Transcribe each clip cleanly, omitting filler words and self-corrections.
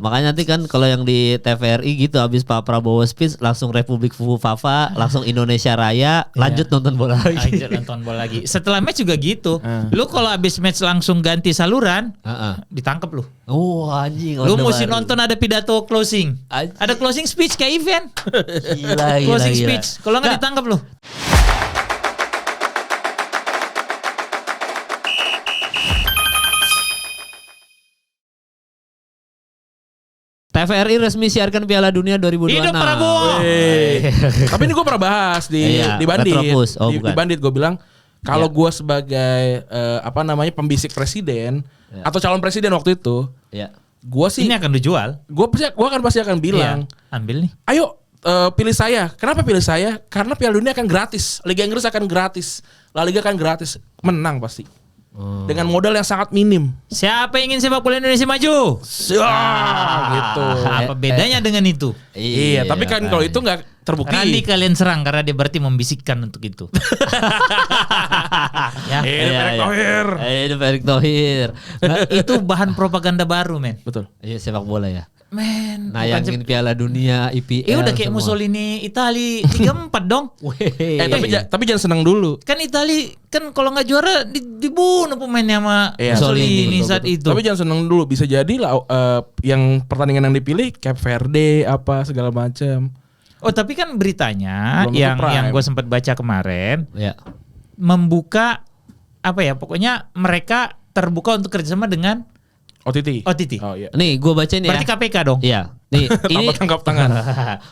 Makanya nanti kan kalau yang di TVRI gitu habis Pak Prabowo speech langsung Republik Fufu Fafa, langsung Indonesia Raya, lanjut nonton bola lagi. Lanjut nonton bola lagi. Setelah match juga gitu. Lu kalau habis match langsung ganti saluran, ditangkap lu. Oh anjing. Lu mesti nonton ada pidato closing. Anjing. Ada closing speech kayak event. Gila. Closing speech. Kalau nggak ditangkap lu. TVRI resmi siarkan Piala Dunia 2026. Hidup Prabowo. Tapi ini gue pernah bahas di Bandit. Retropus. Oh, di Bandit gue bilang kalau gue sebagai pembisik presiden atau calon presiden waktu itu, gue sih Ini akan dijual. gue pasti akan bilang, Ambil nih. ayo pilih saya. Kenapa pilih saya? Karena Piala Dunia akan gratis, Liga Inggris akan gratis, La Liga akan gratis, menang pasti. Dengan modal yang sangat minim. Siapa yang ingin sepak bola Indonesia maju? Gitu. Apa bedanya dengan itu? Iya, tapi kan kalau itu nggak terbukti. Randi kalian serang karena dia berarti membisikkan untuk itu. Ya. Erick Thohir. Erick Thohir. Nah, itu bahan propaganda baru, men. Betul. Iya sepak bola ya. Men, Nayangin Piala Dunia, IPL. udah kayak semua. Mussolini Itali 3-4 dong. Tapi jangan senang dulu. Kan Itali kan kalau nggak juara dibunuh pemainnya sama Mussolini saat itu. Tapi jangan senang dulu, bisa jadi lah yang pertandingan yang dipilih Cape Verde apa segala macam. Oh, tapi kan beritanya Belum yang gue sempat baca kemarin membuka pokoknya mereka terbuka untuk kerjasama dengan OTT. OTT. Oh iya. Nih gue bacain ya. Berarti KPK dong. Iya. Nih ini tangkap tangan.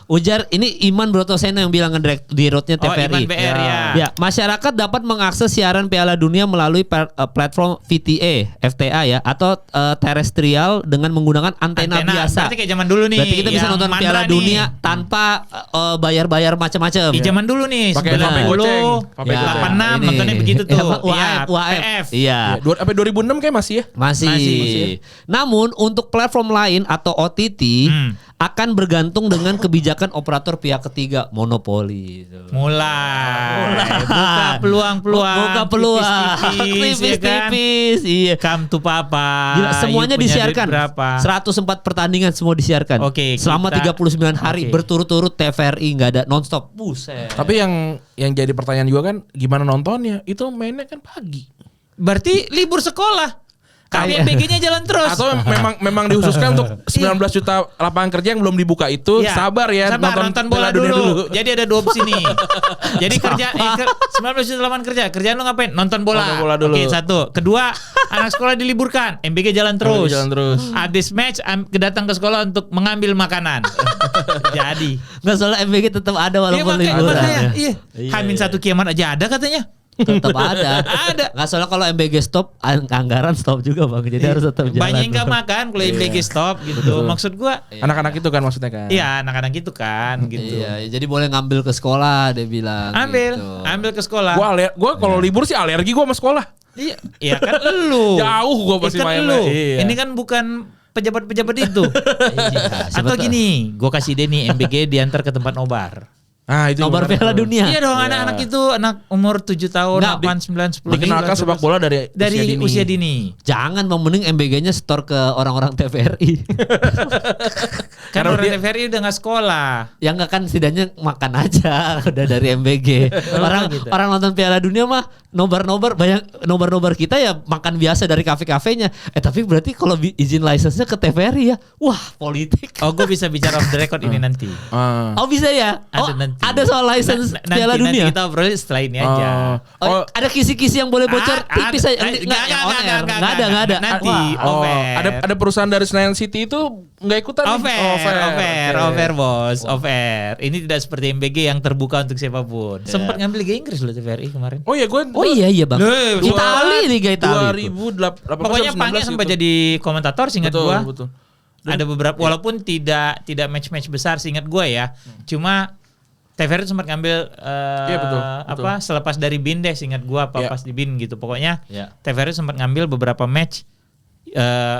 ujar ini Iman Brotoseno yang bilang di roadnya TVRI. Iman BR Ya, masyarakat dapat mengakses siaran Piala Dunia melalui platform VTA, FTA ya, atau terestrial dengan menggunakan antena biasa. Berarti kayak zaman dulu nih. Berarti kita bisa yang nonton Mandra Piala nih. Dunia tanpa bayar-bayar macam-macam. Di zaman dulu nih, Pakai HP goceng. 86 nontonnya begitu tuh. UAF. PF. Iya. Sampai 2006 kayak masih ya? Masih. Namun untuk platform lain atau OTT akan bergantung dengan kebijakan operator pihak ketiga, monopoli. Mulai. Buka peluang-peluang. Buka peluang. Tipis-tipis. Iya. Come to papa. Gila, semuanya You punya disiarkan. duit berapa? 104 pertandingan semua disiarkan. Oke, selama 39 hari Oke. berturut-turut TVRI nggak ada nonstop. Buset. Tapi yang jadi pertanyaan juga kan gimana nontonnya? Itu mainnya kan pagi. Berarti libur sekolah. Tapi MBG-nya jalan terus. Atau memang dihususkan untuk 19 juta lapangan kerja yang belum dibuka itu Iya. sabar ya nonton bola Piala Dunia dulu. Jadi ada dua opsi nih. Jadi 19 juta lapangan kerja. Kerjaan lu ngapain? Nonton bola. Nonton bola dulu. Oke, satu. Kedua, anak sekolah diliburkan. MBG jalan terus. Jalan terus. Habis match datang ke sekolah untuk mengambil makanan. Jadi. Nggak, soalnya MBG tetap ada walaupun liburan. Iya. Hamin satu kiamat aja ada katanya. Tetap ada. Ada. Nggak, soalnya kalau MBG stop, anggaran stop juga bang. Jadi harus tetap jalan. Banyak yang gak makan kalau MBG stop gitu. Maksud gua. Anak-anak itu kan maksudnya kan. Iya, anak-anak gitu kan gitu. Iya, jadi boleh ngambil ke sekolah dia bilang. Gitu. Ambil ke sekolah. Gua kalau libur sih alergi gua sama sekolah. Iya, iya kan lu. Jauh gua pasti Kan main. lu. Iya. Ini kan bukan pejabat-pejabat itu. Iya, Atau gini, gua kasih ide nih MBG diantar ke tempat nobar. Ah, itu Nobar menarik Piala tuh. Dunia. Iya dong, anak-anak itu anak umur 7 tahun, Nggak, 8, 9, 10. Dikenalkan sepak bola dari usia dini. Jangan, mending MBG-nya store ke orang-orang TVRI. Kan orang TVRI udah gak sekolah. Yang nggak kan setidaknya makan aja udah dari MBG. Orang nonton Piala Dunia mah nobar-nobar, banyak nobar-nobar kita ya makan biasa dari kafe-kafenya. Tapi berarti kalau izin license-nya ke TVRI ya, wah politik. Oh, gue bisa bicara off the record ini nanti. Oh bisa ya? Ada nanti. Ada soal license Piala Dunia. Nanti kita obrolin setelah ini aja. Ada kisi-kisi yang boleh bocor tipis aja. Nggak Nggak ada. Nanti Oh, ada perusahaan dari Senayan City itu nggak ikutan. Off-air bos, off-air. Ini tidak seperti MBG yang terbuka untuk siapapun. Sempat ngambil Liga Inggris loh TVRI kemarin. Oh iya, Oh iya bang. Liga Itali. 2008. Pokoknya Pangnya sempat jadi komentator seingat gua. Betul. Ada beberapa walaupun tidak match-match besar seingat gua ya. Cuma TVRI sempat ngambil betul. selepas dari BIN deh seingat gua pas di BIN gitu. Pokoknya TVRI sempat ngambil beberapa match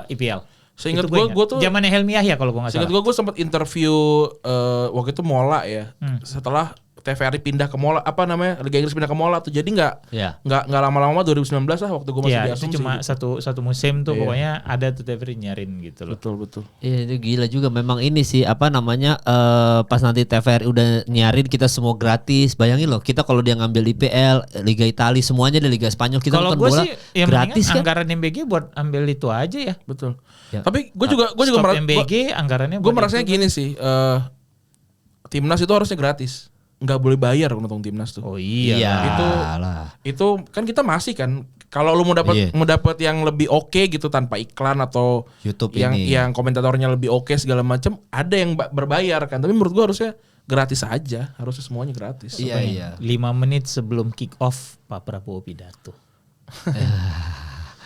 IPL. Seingat gue tuh zamannya Helmi Yahya kalau gue nggak salah. Seingat gue sempat interview waktu itu Mola ya. Setelah TVRI pindah ke Mola, apa namanya, Liga Inggris pindah ke Mola tuh, jadi nggak lama-lama 2019 lah waktu gue masih di Asumsi. Itu cuma satu musim tuh pokoknya ada tuh TVRI nyarin gitu loh. Betul. Iya itu gila juga memang ini sih apa namanya pas nanti TVRI udah nyarin kita semua gratis. Bayangin loh kita kalau dia ngambil IPL, Liga Italia semuanya di Liga Spanyol kita kalau nonton bola sih, ya gratis kan. Anggaran MBG buat ambil itu aja ya. Betul. Ya. Tapi gue juga MBG anggarannya. Gue merasanya gini sih, timnas itu harusnya gratis. Nggak boleh bayar nonton timnas tuh. Oh iya. Itu kan kita masih kan. Kalau lu mau dapat yang lebih oke gitu tanpa iklan atau YouTube yang komentatornya lebih oke segala macam, ada yang berbayar kan. Tapi menurut gua harusnya gratis aja. Harusnya semuanya gratis. Iya. 5 menit sebelum kick off Pak Prabowo pidato.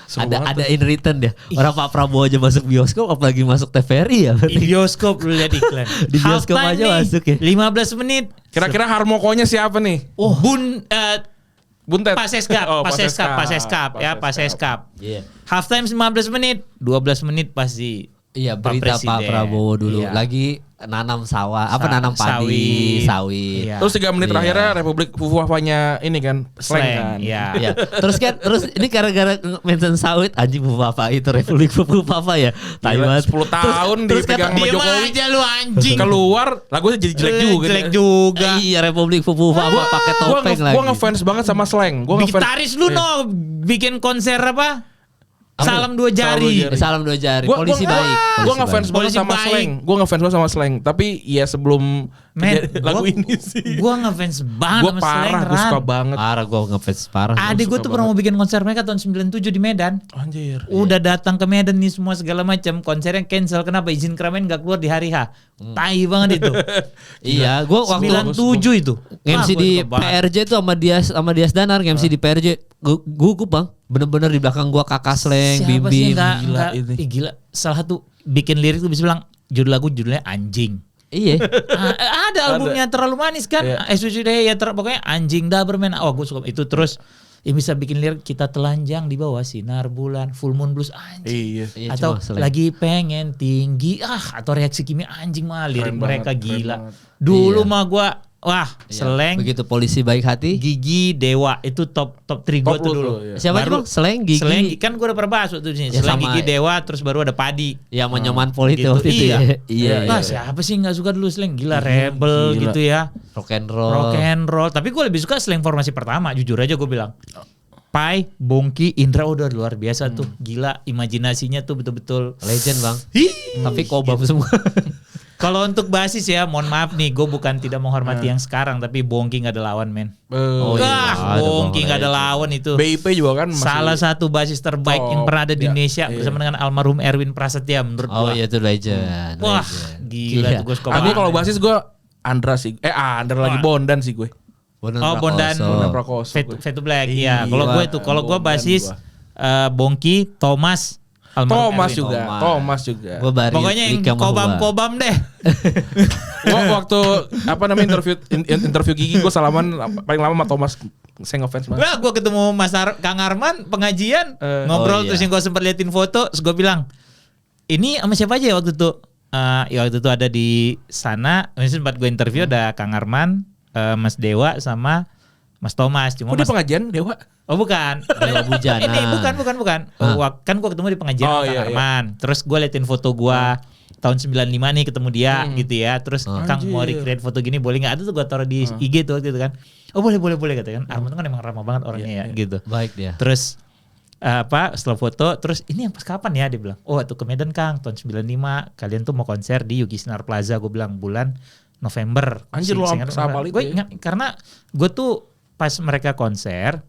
Ada in return ya. Orang Pak Prabowo aja masuk bioskop apalagi masuk TVRI ya. Di bioskop lu lihat iklan. Di bioskop aja nih, masuk ya. 15 menit. Kira-kira harmokonya siapa nih? Buntet. Pas Eskap. Iya. Half time 15 menit, 12 menit pasti. Iya, berita Pak Prabowo dulu. Iya. Lagi nanam sawah, nanam padi, sawit. Iya. Terus 3 menit terakhirnya Republik Fufuafanya ini kan slang kan. Iya. Iya. Terus ini gara-gara mention sawit anjing Fufuafa itu Republik Fufuafa ya. Taiwan 10 tahun dipegang sama Jokowi. aja lu anjing. Keluar lagunya jadi jelek juga. Iya, Republik Fufuafa pakai topeng lagi. Gua ngefans banget sama slang. Gua ngefans. Gitaris lu bikin konser apa? Salam 2 jari. Salam 2 jari. Polisi baik. Gue ngefans banget sama slang. Tapi ya sebelum lagu ini sih. Gue ngefans banget sama slang. Gue suka banget. Gue ngefans parah. Adik gue tuh pernah mau bikin konser mereka tahun 97 di Medan. Anjir. Udah datang ke Medan nih semua segala macam. Konsernya cancel. Kenapa? Izin keramaian gak keluar di hari H. Tai banget itu. Iya, gue waktu 97 itu. MC di PRJ tuh sama Dias Danar, MC di PRJ. Gugup bang, bener-bener di belakang gua kakak Sleng, Siapa Bim-Bim. Gila. Salah satu bikin lirik tuh bisa bilang judulnya anjing. Iya. Ada albumnya terlalu manis kan. Ya pokoknya anjing dah bermain. Oh gue suka itu terus. Yang bisa bikin lirik kita telanjang di bawah sinar bulan, full moon blues anjing. Iya. Atau lagi pengen tinggi atau reaksi kimia anjing mah lirik mereka gila. Dulu mah gua Sleng. Begitu polisi baik hati. Gigi Dewa itu top 3 gue tuh dulu. Siapa itu? Sleng Gigi. Sleng kan gue udah pernah bahas waktu di sini. Sleng Gigi Dewa terus baru ada Padi. Yang menyoman pol itu waktu itu. Iya. Siapa sih nggak suka dulu Sleng? Gila rebel gitu ya. Rock and roll. Tapi gue lebih suka Sleng formasi pertama. Jujur aja gue bilang. Pai, Bongki, Indra udah luar biasa tuh. Gila imajinasinya tuh betul-betul. Legend bang. Tapi kobam semua. Kalau untuk basis ya, mohon maaf nih, gue bukan tidak menghormati yang sekarang, tapi Bongki nggak ada lawan men. Bongki nggak ada lawan itu. BIP juga kan masih salah satu basis terbaik yang pernah ada di Indonesia bersama dengan almarhum Erwin Prasetya menurut gue. Oh iya itu legend. Wah gila tuh gue suka banget. Aku kalau basis gue Andra sih. Andra lagi Bondan sih gue. Bondan Prakoso. Fade to Black. Iya. Kalau gue basis Bongki, Thomas Thomas juga. Pokoknya yang kobam deh. Gua waktu interview Gigi gue salaman paling lama sama Thomas. Saya ngefans banget. Gue ketemu Kang Arman pengajian ngobrol terus yang gue sempat liatin foto, terus gue bilang ini sama siapa aja ya waktu itu? Waktu itu ada di sana. Sempat gue interview ada Kang Arman, Mas Dewa sama Mas Thomas. Cuma di pengajian Dewa? Oh bukan. Dewa Bujana. Ini bukan. Kan gue ketemu di pengajian Kang Arman. Terus gue liatin foto gue tahun 95 nih ketemu dia gitu ya. Terus Kang mau recreate foto gini boleh nggak? Ada tuh gue taruh di IG tuh gitu kan. Oh boleh katanya kan. Arman tuh kan emang ramah banget orangnya ya gitu. Baik dia. Terus setelah foto terus ini yang pas kapan ya dia bilang. Oh waktu ke Medan Kang tahun 95 kalian tuh mau konser di Yuki Sinar Plaza. Gue bilang bulan November. Anjir lu sama itu. Gue ingat karena gue tuh pas mereka konser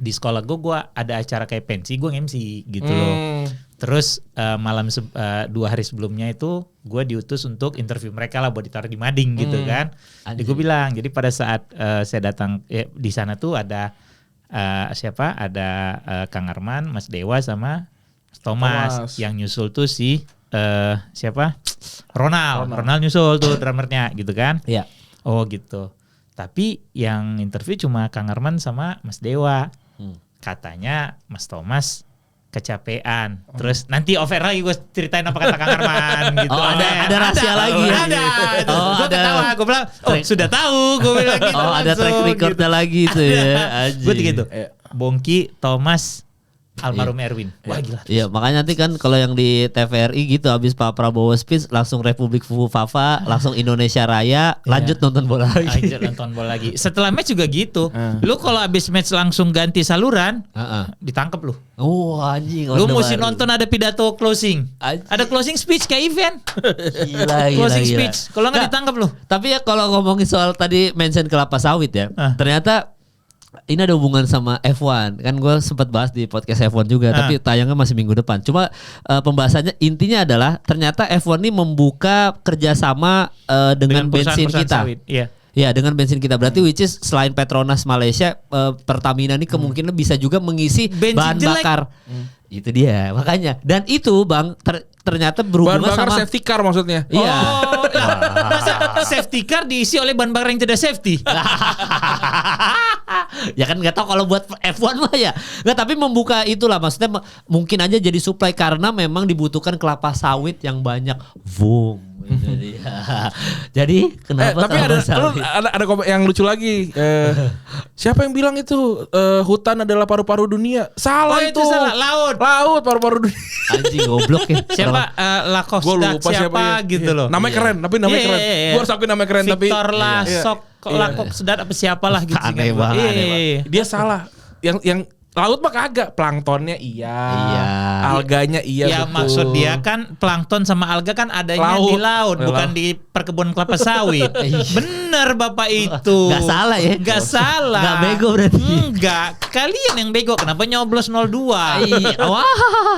di sekolah gue ada acara kayak pensi, gue MC gitu loh. Terus malam 2 hari sebelumnya itu gue diutus untuk interview mereka lah buat ditaruh di mading gitu kan. Jadi gue bilang, jadi pada saat saya datang di sana tuh ada ada Kang Arman, Mas Dewa sama Thomas. Yang nyusul tuh Ronald nyusul tuh drummernya gitu kan. Iya. Oh gitu. Tapi yang interview cuma Kang Arman sama Mas Dewa. Katanya Mas Thomas kecapean. Terus nanti over lagi gue ceritain apa kata Kang Arman gitu. Oh, ada rahasia lagi ya? Ada. Oh, Gue ada. ketawa, gue bilang, sudah tahu. Gue bilang gitu. Oh, ada track langsung, recordnya lagi tuh ya. Gue gitu. Iya. Bongki, Thomas, almarhum Erwin. Wah gila. Iya, makanya nanti kan kalau yang di TVRI gitu habis Pak Prabowo speech langsung Republik Fafa, langsung Indonesia Raya, lanjut nonton bola lagi. Lanjut nonton bola lagi. Setelah match juga gitu. Lu kalau habis match langsung ganti saluran, ditangkap lu. Oh, anjing. Lu Orde mesti Baru. nonton ada pidato closing. Anjing. Ada closing speech kayak event. Gila. Closing speech. Kalau nggak Nah, ditangkap lu. Tapi ya kalau ngomongin soal tadi mention kelapa sawit ya, ternyata ini ada hubungan sama F1. Kan gue sempat bahas di podcast F1 juga, tapi tayangnya masih minggu depan. Cuma pembahasannya intinya adalah ternyata F1 ini membuka kerjasama dengan bensin perusahaan-perusahaan kita. sawit. Iya. Ya, dengan bensin kita. Berarti which is selain Petronas Malaysia, Pertamina ini kemungkinan bisa juga mengisi Bensin bahan jelek. bakar. Itu dia, makanya. Dan itu Bang ternyata berhubungan Bahan bakar sama safety car maksudnya. Iya. Oh, masa safety car diisi oleh bahan bakar yang tidak safety? Ya kan nggak tahu kalau buat F1 mah ya. Nggak, tapi membuka itulah maksudnya mungkin aja jadi supply karena memang dibutuhkan kelapa sawit yang banyak. Boom. Jadi kenapa Tapi kelapa ada sawit? ada komen yang lucu lagi. Siapa yang bilang itu hutan adalah paru-paru dunia? Salah Oh, itu. itu salah. Laut. Laut paru-paru dunia. Anjing goblok ya. Siapa Lacoste Gue lupa siapa ya. gitu loh. Namanya keren, tapi namanya Iya, keren. iya, iya. Gue harus akuin namanya keren tapi Victor Lasok, Iya. Lacoste apa siapalah gitu. Aneh singkat banget, gua. aneh Iya. dia salah. Yang laut mah kagak, planktonnya iya. Iya. Alganya iya Ya betul. maksud dia kan plankton sama alga kan adanya Laut. di laut, Laut. bukan di perkebunan kelapa sawit. Bener Bapak itu. Nggak salah ya? Nggak salah. Nggak bego berarti. Enggak. Kalian yang bego. Kenapa nyoblos 02? Iya, wah,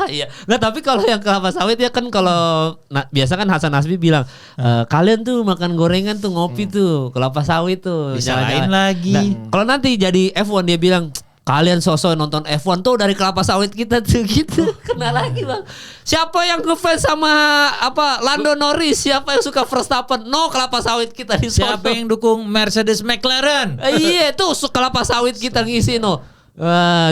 iya. Nggak, tapi kalau yang kelapa sawit ya kan kalau biasa kan Hasan Nasbi bilang kalian tuh makan gorengan tuh ngopi tuh kelapa sawit tuh. Disalahin Jangan-jangan. lagi. Nah, kalau nanti jadi F1 dia bilang kalian sosok nonton F1 tuh dari kelapa sawit kita tuh gitu. Kena lagi Bang. Siapa yang ngefans sama apa Lando Norris? Siapa yang suka Verstappen? No, kelapa sawit kita di sono. Siapa yang dukung Mercedes McLaren? Iya tuh kelapa sawit kita ngisi no.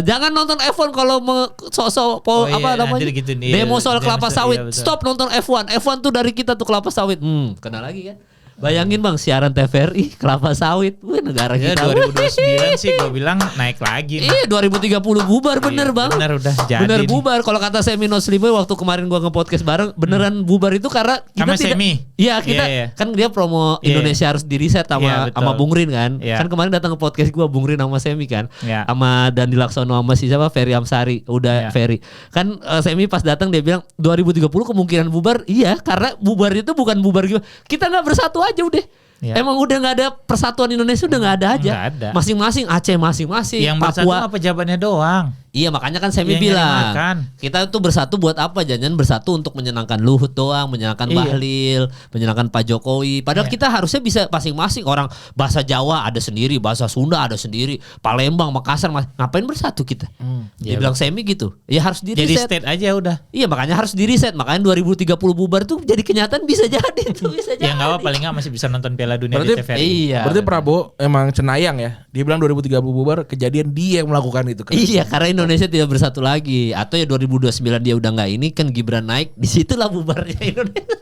Jangan nonton F1 kalau sosok iya, namanya nanti gitu nih. demo soal Demo kelapa soal- sawit. iya, betul. Stop nonton F1. F1 tuh dari kita tuh kelapa sawit. Kena lagi kan? Bayangin Bang siaran TVRI kelapa sawit. Wih, negara Ya kita. 2029 sih gue bilang naik lagi. Iya 2030 bubar bener Iya, Bang. bener udah jadi Bener nih. bubar. Kalau kata Semi No Slimboy waktu kemarin gua nge-podcast bareng beneran bubar itu karena kita Sama tidak. Semi. Iya kita Iya, iya. kan dia promo Iya. Indonesia harus di riset Iya, sama betul. sama Bung Rin kan. Iya. Kan kemarin datang ke podcast gua Bung Rin sama Semi kan. Iya. Sama Dandi Laksono sama si siapa Ferry Amsari. Udah Iya. Ferry. Kan Semi pas datang dia bilang 2030 kemungkinan bubar. Iya karena bubar itu bukan bubar gimana. Kita nggak bersatu aja udah. Iya. Emang udah nggak ada persatuan Indonesia udah nggak ada aja. Nggak ada. Masing-masing Aceh masing-masing. Yang bersatu Papua. apa jawabannya doang? Iya makanya kan Semi Yang nyari bilang makan. kita tuh bersatu buat apa? Jangan bersatu untuk menyenangkan Luhut doang, menyenangkan Iya. Bahlil, menyenangkan Pak Jokowi. Padahal Iya. kita harusnya bisa masing-masing orang bahasa Jawa ada sendiri, bahasa Sunda ada sendiri, Palembang, Makassar, ngapain bersatu kita? Dia Iya, bilang Semi gitu. Ya harus di Jadi reset. state aja udah. Iya makanya harus di reset. Makanya 2030 bubar tuh jadi kenyataan bisa jadi tuh bisa jadi. Ya nggak apa paling nggak masih bisa nonton Piala Dunia Berarti- di TVRI. Iya. Berarti Prabowo emang cenayang ya. Dia bilang 2030 bubar, kejadian dia yang melakukan itu kan. Iya karena Indonesia tidak bersatu lagi. Atau ya 2029 dia udah nggak ini kan Gibran naik, disitulah bubarnya Indonesia.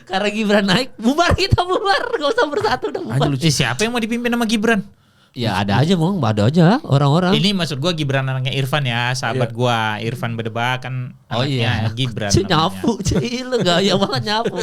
Karena Gibran naik, bubar kita bubar, gak usah bersatu udah bubar. Siapa yang mau dipimpin sama Gibran? Ya ada aja Bang, ada aja orang-orang. Ini maksud gua Gibran anaknya Irfan ya, sahabat gua. Irfan Bedeba kan Oh iya, anaknya Gibran. Cik namanya. nyapu, Cik lu gaya banget nyapu.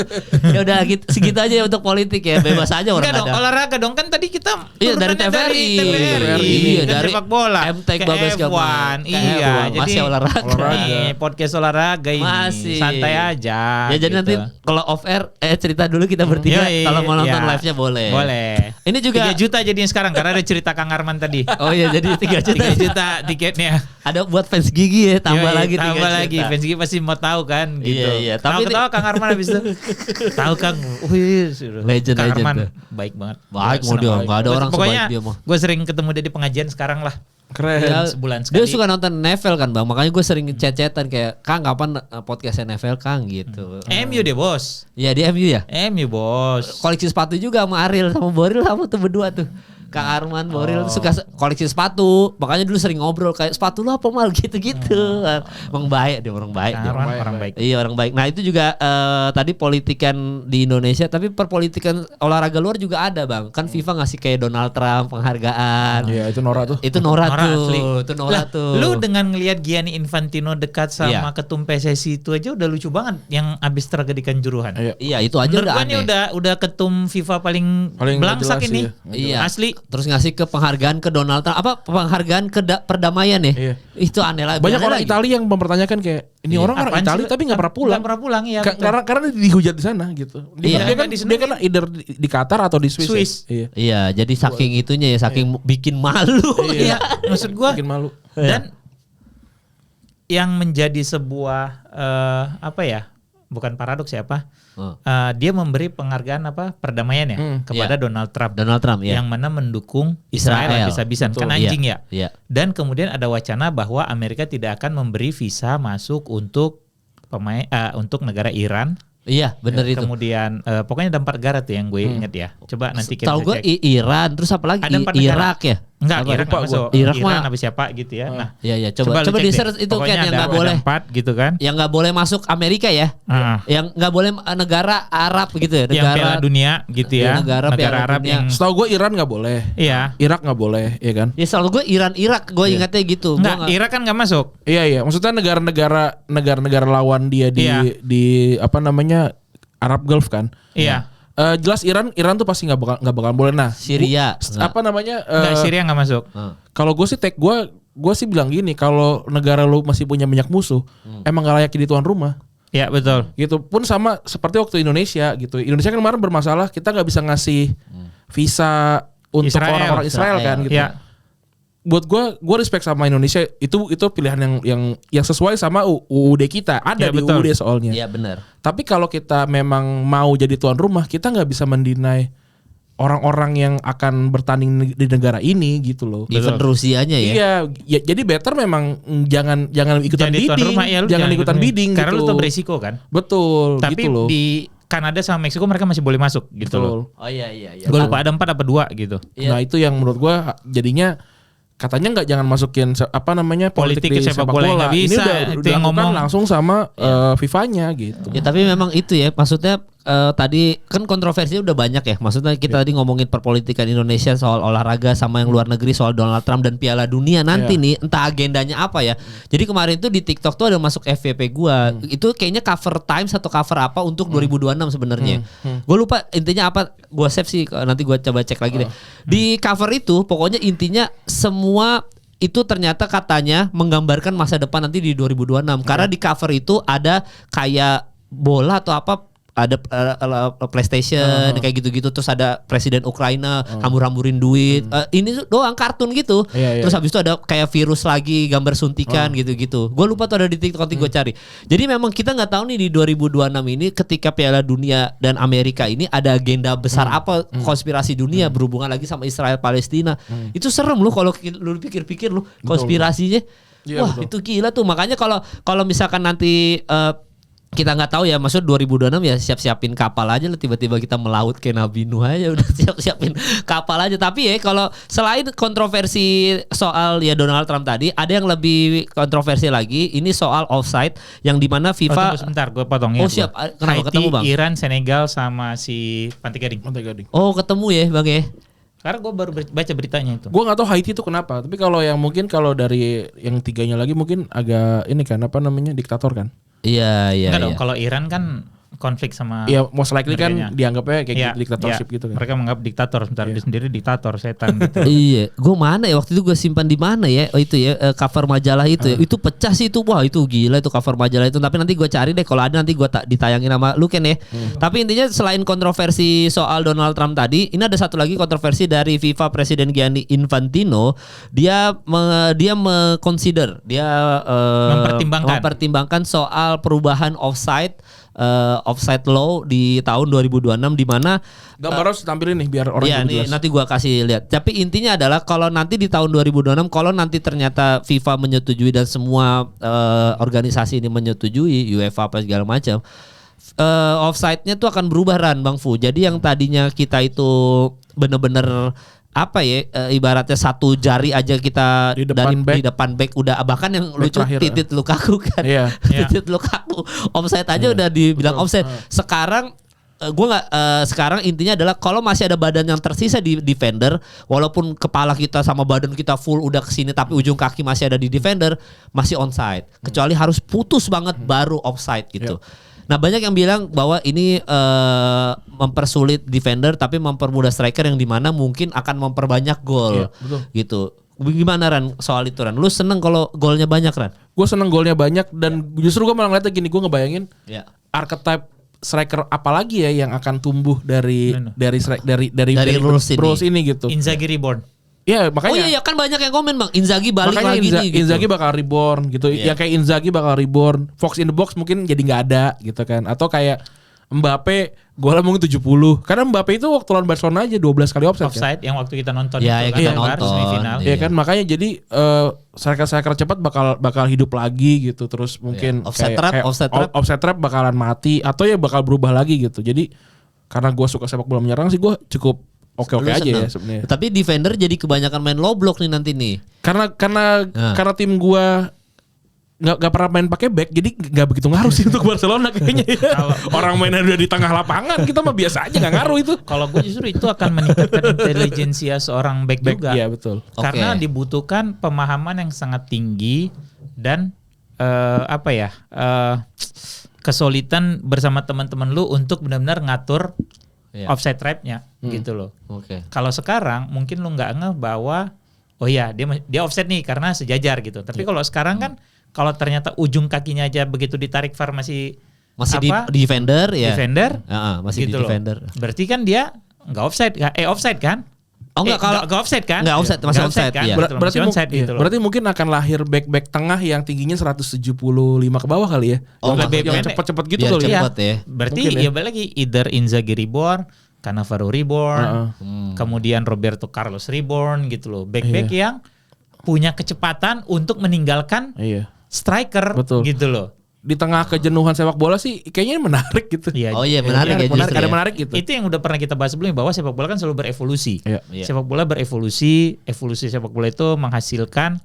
Ya udah segitu aja ya untuk politik ya, bebas aja orang Enggak dong, ada. olahraga dong kan tadi kita Iya dari turunannya TVRI, Iya, dari dari sepak bola, MTek ke Babes F1. Gamal. Ke Iya, F1. jadi Masih olahraga. Nih, podcast olahraga ini. Masih. Santai aja. Ya jadi gitu. nanti kalau off air cerita dulu kita bertiga. Yoi, Kalau mau nonton iya. live-nya boleh. Boleh. Ini juga 3 juta jadinya sekarang karena ada cerita Kang Arman tadi. Oh iya jadi 3 juta. 3 juta tiketnya. Ada buat fans gigi ya, tambah Yoi, lagi 3 tambah juta. lagi. Fans Gigi pasti mau tahu kan gitu. Iya, iya. Tapi Ketawa Kang Arman habis itu. Tahu Kang. Wih, Legend, Kang legend Arman tuh. baik banget. Baik Gua mau dia, seneng. nggak ada orang Pokoknya sebaik dia mah. gue sering ketemu dia di pengajian sekarang lah. Keren. Ya, sebulan dia sekali. suka nonton NFL kan Bang, makanya gue sering chat-chatan kayak Kang kapan podcast NFL Kang gitu. MU deh bos. Iya di MU ya. MU bos. Koleksi sepatu juga sama Ariel sama Boril sama tuh berdua tuh. Kang Arman Boril suka koleksi sepatu. Makanya dulu sering ngobrol kayak sepatu lu apa mal gitu-gitu. Emang baik dia, orang baik dia. Orang baik. Iya, orang baik. Nah, itu juga tadi politikan di Indonesia, tapi perpolitikan olahraga luar juga ada, Bang. Kan FIFA ngasih kayak Donald Trump penghargaan. Iya, itu Nora tuh. Itu Nora tuh. asli. Itu Nora tuh. Lu dengan ngelihat Gianni Infantino dekat sama ketum PSSI itu aja udah lucu banget yang abis tragedikan Juruhan. Iya, itu aja Menurut udah gua ini aneh. udah ketum FIFA paling belangsak jelas, ini. Iya. Asli. Terus ngasih ke penghargaan ke Donald Trump, apa penghargaan ke perdamaian ya? Iya. Itu aneh lah. Banyak aneh orang lagi. Italia yang mempertanyakan kayak ini orang Apaan Italia sih? tapi nggak pernah pulang. Nggak pernah pulang ya. betul. Karena dihujat di sana gitu. Iya. Dia kan either di Qatar atau di Swiss. Swiss. Ya? Iya. Iya, jadi saking itunya ya, saking bikin malu. Iya, maksud gua Bikin malu. dan yang menjadi sebuah apa ya? Bukan paradoks ya apa? Dia memberi penghargaan apa? Perdamaian ya kepada Iya. Donald Trump. Donald Trump ya. Yang mana mendukung Israel Israel. habis-habisan Betul. kan anjing Iya. ya. Iya. Dan kemudian ada wacana bahwa Amerika tidak akan memberi visa masuk untuk untuk negara Iran. Iya, bener itu. Kemudian pokoknya ada 4 negara tuh yang gue ingat ya. Coba nanti kita Tahu gue cek. Iran, terus apa lagi? Ada 4 negara. Irak ya? Enggak, Apa? Irak Lupa nggak masuk. gua. Irak Iran mah. habis siapa gitu ya. Nah, Iya, lu coba cek di deh. search itu kan Pokoknya yang nggak ada boleh. 4 gitu kan. Yang nggak boleh masuk Amerika ya? Yang nggak boleh negara Arab gitu ya? Yang Piala Dunia gitu ya. Negara Piala Arab Dunia. yang Setahu gue Iran nggak boleh. iya. Irak nggak boleh, ya kan? Ya selalu gue Irak gue ingatnya gitu. Gua Enggak, nggak- Irak kan nggak masuk. Iya. Maksudnya negara-negara lawan dia Iya. di apa namanya Arab Gulf kan? Iya. Jelas Iran tuh pasti nggak bakal boleh. Nah, Syria. apa namanya? Enggak, Syria nggak masuk. Kalau gue sih gue sih bilang gini, kalau negara lu masih punya banyak musuh, emang gak layak jadi tuan rumah. Iya, betul. Gitu pun sama seperti waktu Indonesia gitu. Indonesia kan kemarin bermasalah, kita nggak bisa ngasih visa untuk Israel. orang-orang Israel kan gitu. Iya. Buat gue respect sama Indonesia, itu pilihan yang sesuai sama UUD kita, ada Iya, di betul. UUD soalnya. Iya benar. Tapi kalau kita memang mau jadi tuan rumah, kita nggak bisa mendinai orang-orang yang akan bertanding di negara ini gitu loh. Even Rusianya ya. Iya, ya, jadi better memang jangan ikutan Jadi tuan bidding, rumah ya, lu jangan ikutan bidding karena gitu. lu tahu beresiko kan. Betul, Tapi gitu loh. di Kanada sama Meksiko mereka masih boleh masuk gitu Betul. loh. Oh iya. Gue lupa ada 4 apa 2 gitu. Iya. Nah itu yang menurut gua jadinya katanya nggak jangan masukin apa namanya politik Politik ke di sepak sepak bola, bola. nggak Ini bisa. udah Itu yang dilakukan ngomong. langsung sama FIFA-nya gitu. Ya tapi memang itu ya, maksudnya tadi kan kontroversinya udah banyak ya. Maksudnya kita tadi ngomongin perpolitikan Indonesia soal olahraga sama yang luar negeri soal Donald Trump dan Piala Dunia nanti nih, entah agendanya apa ya. Jadi kemarin tuh di TikTok tuh ada masuk FYP gua. Itu kayaknya cover Times atau cover apa untuk 2026 sebenarnya. Gue lupa intinya apa. Gua save sih, nanti gua coba cek lagi deh. Di cover itu pokoknya intinya semua itu ternyata katanya menggambarkan masa depan nanti di 2026. Karena di cover itu ada kayak bola atau apa, ada PlayStation kayak gitu-gitu, terus ada presiden Ukraina hambur-hamburin duit. Ini tuh doang kartun gitu. Iya, iya. Terus habis itu ada kayak virus lagi, gambar suntikan gitu-gitu. Gue lupa tuh ada di TikTok, nanti gue cari. Jadi memang kita nggak tahu nih di 2026 ini ketika Piala Dunia dan Amerika ini ada agenda besar apa konspirasi dunia berhubungan lagi sama Israel Palestina. Itu serem loh kalau lu pikir-pikir lu konspirasinya. Iya, Wah, betul. itu gila tuh. Makanya kalau misalkan nanti kita nggak tahu ya, maksud 2026 ya siap-siapin kapal aja lah, tiba-tiba kita melaut kayak Nabi Nuh aja udah siap-siapin kapal aja. Tapi ya kalau selain kontroversi soal ya Donald Trump tadi, ada yang lebih kontroversi lagi, ini soal offside yang dimana FIFA Tunggu sebentar, gue potong ya. Oh, siap. Kenapa ketemu, Bang? Iran, Senegal sama si Pantai Gading. Pantai Gading. oh ketemu ya Bang ya. Karena gue baru baca beritanya itu. Gue nggak tahu Haiti itu kenapa. Tapi kalau yang mungkin kalau dari yang tiganya lagi mungkin agak ini kan apa namanya diktator kan. Iya. Enggak dong, kalau Iran kan konflik sama Iya, most likely negaranya. kan dianggapnya kayak Iya, diktatorship iya. gitu kan. Mereka menganggap diktator, sebentar dia sendiri diktator, setan gitu. Iya, gue mana ya waktu itu gue simpan di mana ya? Oh itu ya cover majalah itu ya. Itu pecah sih itu. Wah, itu gila itu cover majalah itu. Tapi nanti gue cari deh, kalau ada nanti gue ditayangin sama lu Ken ya. Tapi intinya selain kontroversi soal Donald Trump tadi, ini ada satu lagi kontroversi dari FIFA Presiden Gianni Infantino. Dia consider mempertimbangkan soal perubahan offside law di tahun 2026 di mana Gambar harus tampilin nih biar orang iya juga nih jelas. nanti gua kasih lihat. Tapi intinya adalah kalau nanti di tahun 2026 kalau nanti ternyata FIFA menyetujui dan semua organisasi ini menyetujui, UEFA apa segala macam, offside-nya tuh akan berubah Bang Fu. Jadi yang tadinya kita itu bener-bener apa ya ibaratnya satu jari aja kita Di depan back. di depan back udah, bahkan yang Back lucu terakhir, titit Lukaku kan. Iya. Titit Lukaku offside aja udah dibilang offside. Sekarang gue nggak sekarang intinya adalah kalau masih ada badan yang tersisa di defender, walaupun kepala kita sama badan kita full udah kesini tapi ujung kaki masih ada di defender, masih onside. Kecuali harus putus banget baru offside gitu. Nah banyak yang bilang bahwa ini mempersulit defender tapi mempermudah striker yang dimana mungkin akan memperbanyak gol gitu. Gimana Ran soal itu Ran? Lu seneng kalau golnya banyak Ran? Gue seneng golnya banyak dan justru gue malah ngeliatnya gini, gue ngebayangin archetype striker apalagi ya yang akan tumbuh dari rules ini gitu. Inzaghi reborn. Ya makanya. Oh iya kan banyak yang komen Bang, Inzaghi balik makanya lagi nih gitu. Inzaghi bakal reborn gitu. Yang kayak Inzaghi bakal reborn. Fox in the box mungkin jadi nggak ada gitu kan. Atau kayak Mbappe golnya mungkin 70. Karena Mbappe itu waktu lawan Barcelona aja 12 kali offside kan? Yang waktu kita nonton Ya, itu kita kan nonton. semifinal. Iya kan, makanya jadi striker-striker cepat bakal hidup lagi gitu. Terus mungkin Offside trap bakalan mati atau ya bakal berubah lagi gitu. Jadi karena gue suka sepak bola menyerang sih, gue cukup oke aja ya sebenarnya. Tapi defender jadi kebanyakan main low block nih nanti nih. Karena tim gue nggak pernah main pakai back, jadi nggak begitu ngaruh sih untuk Barcelona kayaknya. Orang mainnya udah di tengah lapangan, kita mah biasa aja nggak ngaruh itu. Kalau gue justru itu akan meningkatkan intelijensia seorang back juga. Iya betul. Karena dibutuhkan pemahaman yang sangat tinggi dan kesulitan bersama teman-teman lu untuk benar-benar ngatur offside trap-nya gitu loh. Kalau sekarang mungkin lu nggak ngeh bahwa oh ya dia offside nih karena sejajar gitu. Tapi kalau sekarang kan kalau ternyata ujung kakinya aja begitu ditarik VAR masih di defender ya. Defender. Masih gitu di defender. Berarti kan dia nggak offside offside kan? Oh enggak, kalau enggak offside kan? Enggak offside, masih onside kan? iya. Berarti onside gitu loh. Berarti mungkin akan lahir back tengah yang tingginya 175 ke bawah kali ya. Oh, yang cepet-cepet gitu biar kali ya. cepet ya. Berarti Mungkin ya balik lagi either Inzaghi reborn, Cannavaro reborn, kemudian Roberto Carlos reborn gitu loh. Back-back yang punya kecepatan untuk meninggalkan striker gitu loh. Di tengah kejenuhan sepak bola sih kayaknya menarik gitu. Iya, oh iya menarik ya justru. Ada menarik gitu. Itu yang udah pernah kita bahas sebelumnya bahwa sepak bola kan selalu berevolusi. Sepak bola berevolusi, evolusi sepak bola itu menghasilkan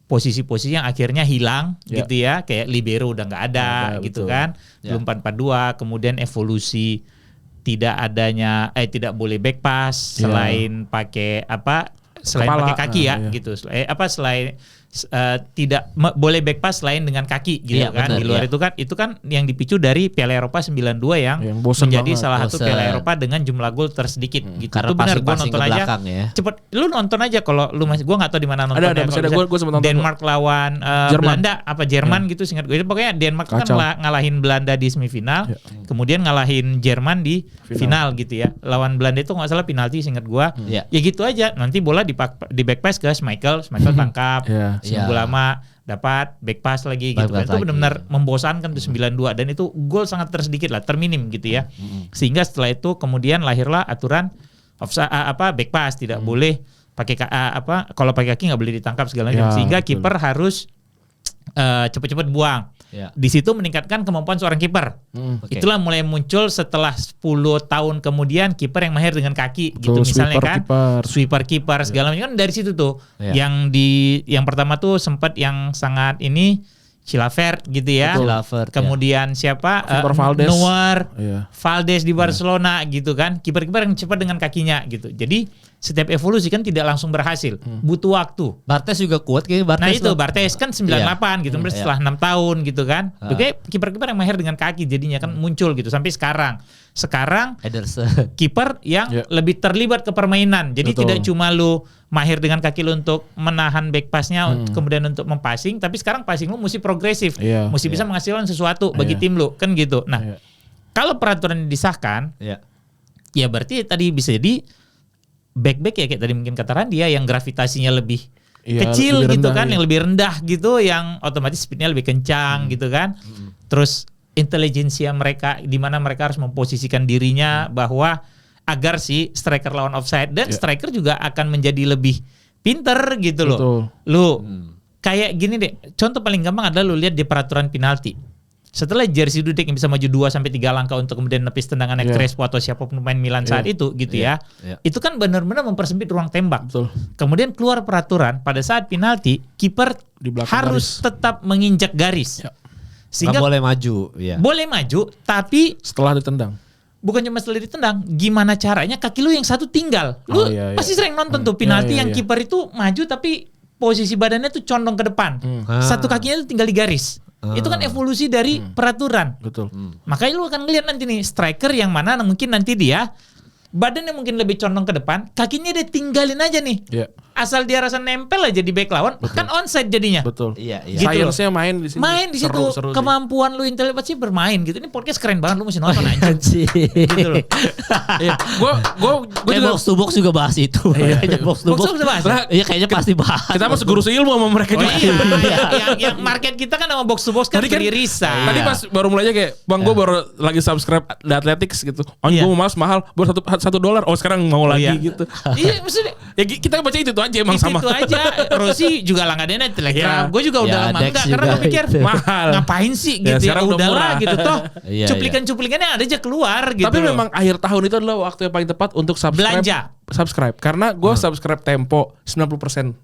posisi-posisi yang akhirnya hilang gitu ya, kayak libero udah nggak ada gitu kan. Belum 4-4-2, kemudian evolusi tidak boleh back pass selain pakai pakai kaki gitu. Selain tidak boleh back pass selain dengan kaki gitu kan. Di luar itu kan yang dipicu dari Piala Eropa 92 yang menjadi salah satu Piala Eropa dengan jumlah gol tersedikit gitu. Karena Itu benar gua passing nonton ke aja. belakang ya. Cepet lu nonton aja kalau lu masih gua enggak tahu di mana nontonnya. Ada gua sempat nonton. Denmark lawan Belanda Jerman gitu singkat gue. Itu pokoknya Denmark kan ngalahin Belanda di semifinal, kemudian ngalahin Jerman di final gitu ya. Lawan Belanda itu enggak salah penalti singkat gua. Ya gitu aja. Nanti bola di back pass ke Schmeichel tangkap. Seminggu lama dapat back pass lagi gitu kan. Itu benar-benar membosankan tuh 92 dan itu gol sangat tersedikit lah, terminim gitu ya. Sehingga setelah itu kemudian lahirlah aturan back pass tidak boleh pakai kalau pakai kaki nggak boleh ditangkap segala macam. Sehingga kiper harus cepet-cepet buang. Di situ meningkatkan kemampuan seorang kiper. Itulah mulai muncul setelah 10 tahun kemudian kiper yang mahir dengan kaki. Betul, gitu misalnya kan sweeper kiper segala macam kan dari situ tuh. Yang pertama tuh sempat yang sangat ini Chilavert gitu ya. Kemudian siapa? Neuer, Valdes di Barcelona gitu kan. Kiper-kiper yang cepat dengan kakinya gitu. Jadi setiap evolusi kan tidak langsung berhasil, butuh waktu. Bartes juga kuat kayaknya. Nah itu Bartes kan 98 gitu, setelah 6 tahun gitu kan. Oke, kiper-kiper yang mahir dengan kaki jadinya kan muncul gitu sampai sekarang. Sekarang kiper yang lebih terlibat ke permainan. Jadi tidak cuma lu mahir dengan kaki lu untuk menahan back pass-nya kemudian untuk mempassing, tapi sekarang passing lu mesti progresif. Mesti bisa menghasilkan sesuatu bagi tim lu kan gitu. Nah, kalau peraturan disahkan, ya berarti tadi bisa jadi back ya kayak tadi mungkin kata Randy ya yang gravitasinya lebih kecil lebih gitu rendah, kan, yang lebih rendah gitu, yang otomatis speednya lebih kencang gitu kan. Terus intelijensia mereka di mana mereka harus memposisikan dirinya bahwa agar si striker lawan offside dan striker juga akan menjadi lebih pinter gitu loh. Lu kayak gini deh, contoh paling gampang adalah lu lihat di peraturan penalti. Setelah Jerzy Dudek yang bisa maju 2-3 langkah untuk kemudian nepis tendangannya Crespo atau siapapun pemain Milan saat itu gitu ya. Itu kan benar-benar mempersempit ruang tembak. Betul. Kemudian keluar peraturan pada saat penalti kiper Di belakang harus tetap menginjak garis. Ya. Nggak Sehingga boleh maju. Ya. boleh maju tapi Setelah ditendang. bukan cuma setelah ditendang, gimana caranya kaki lu yang satu tinggal. Lu Iya. pasti sering nonton tuh penalti Iya. yang kiper itu maju tapi posisi badannya tuh condong ke depan. Satu kakinya tuh tinggal di garis. Itu kan evolusi dari peraturan. Betul. Makanya lu akan ngeliat nanti nih striker yang mana mungkin nanti dia badannya mungkin lebih condong ke depan, kakinya dia tinggalin aja nih. Iya. Asal dia rasa nempel aja di back lawan, kan onside jadinya. Betul. Iya, iya. Gitu loh. Science-nya main di sini. Main di situ, Seru sih. kemampuan lu intelektual sih bermain gitu. Ini podcast keren banget, lu mesti nonton aja. Anjir. Gitu loh. Iya. Gue juga Box to box juga bahas itu. Kayaknya box to Box box. to box bahas. Lah, iya kayaknya pasti bahas. kita mah seguru seilmu sama mereka Oh juga. iya, yang market kita kan sama box to box kan Tadi kan- beririsan. Tadi pas baru mulainya kayak, Bang gue baru lagi subscribe The Athletics gitu. Oh Iya. gue mau mas mahal, baru $1. Oh sekarang mau lagi iya. gitu. Iya, maksudnya Ya kita baca itu aja emang sama. itu aja. Rossi juga langganan Telegram. Iya. Gue juga udah Ya, lama Dex enggak karena juga gue pikir itu. Mahal. ngapain sih Ya, gitu ya, sekarang udah udahlah murah. gitu toh. Iya, Cuplikan-cuplikannya ada aja keluar gitu. Tapi loh. memang akhir tahun itu adalah waktu yang paling tepat untuk subscribe. Belanja. Subscribe. Karena gue subscribe Tempo 90%.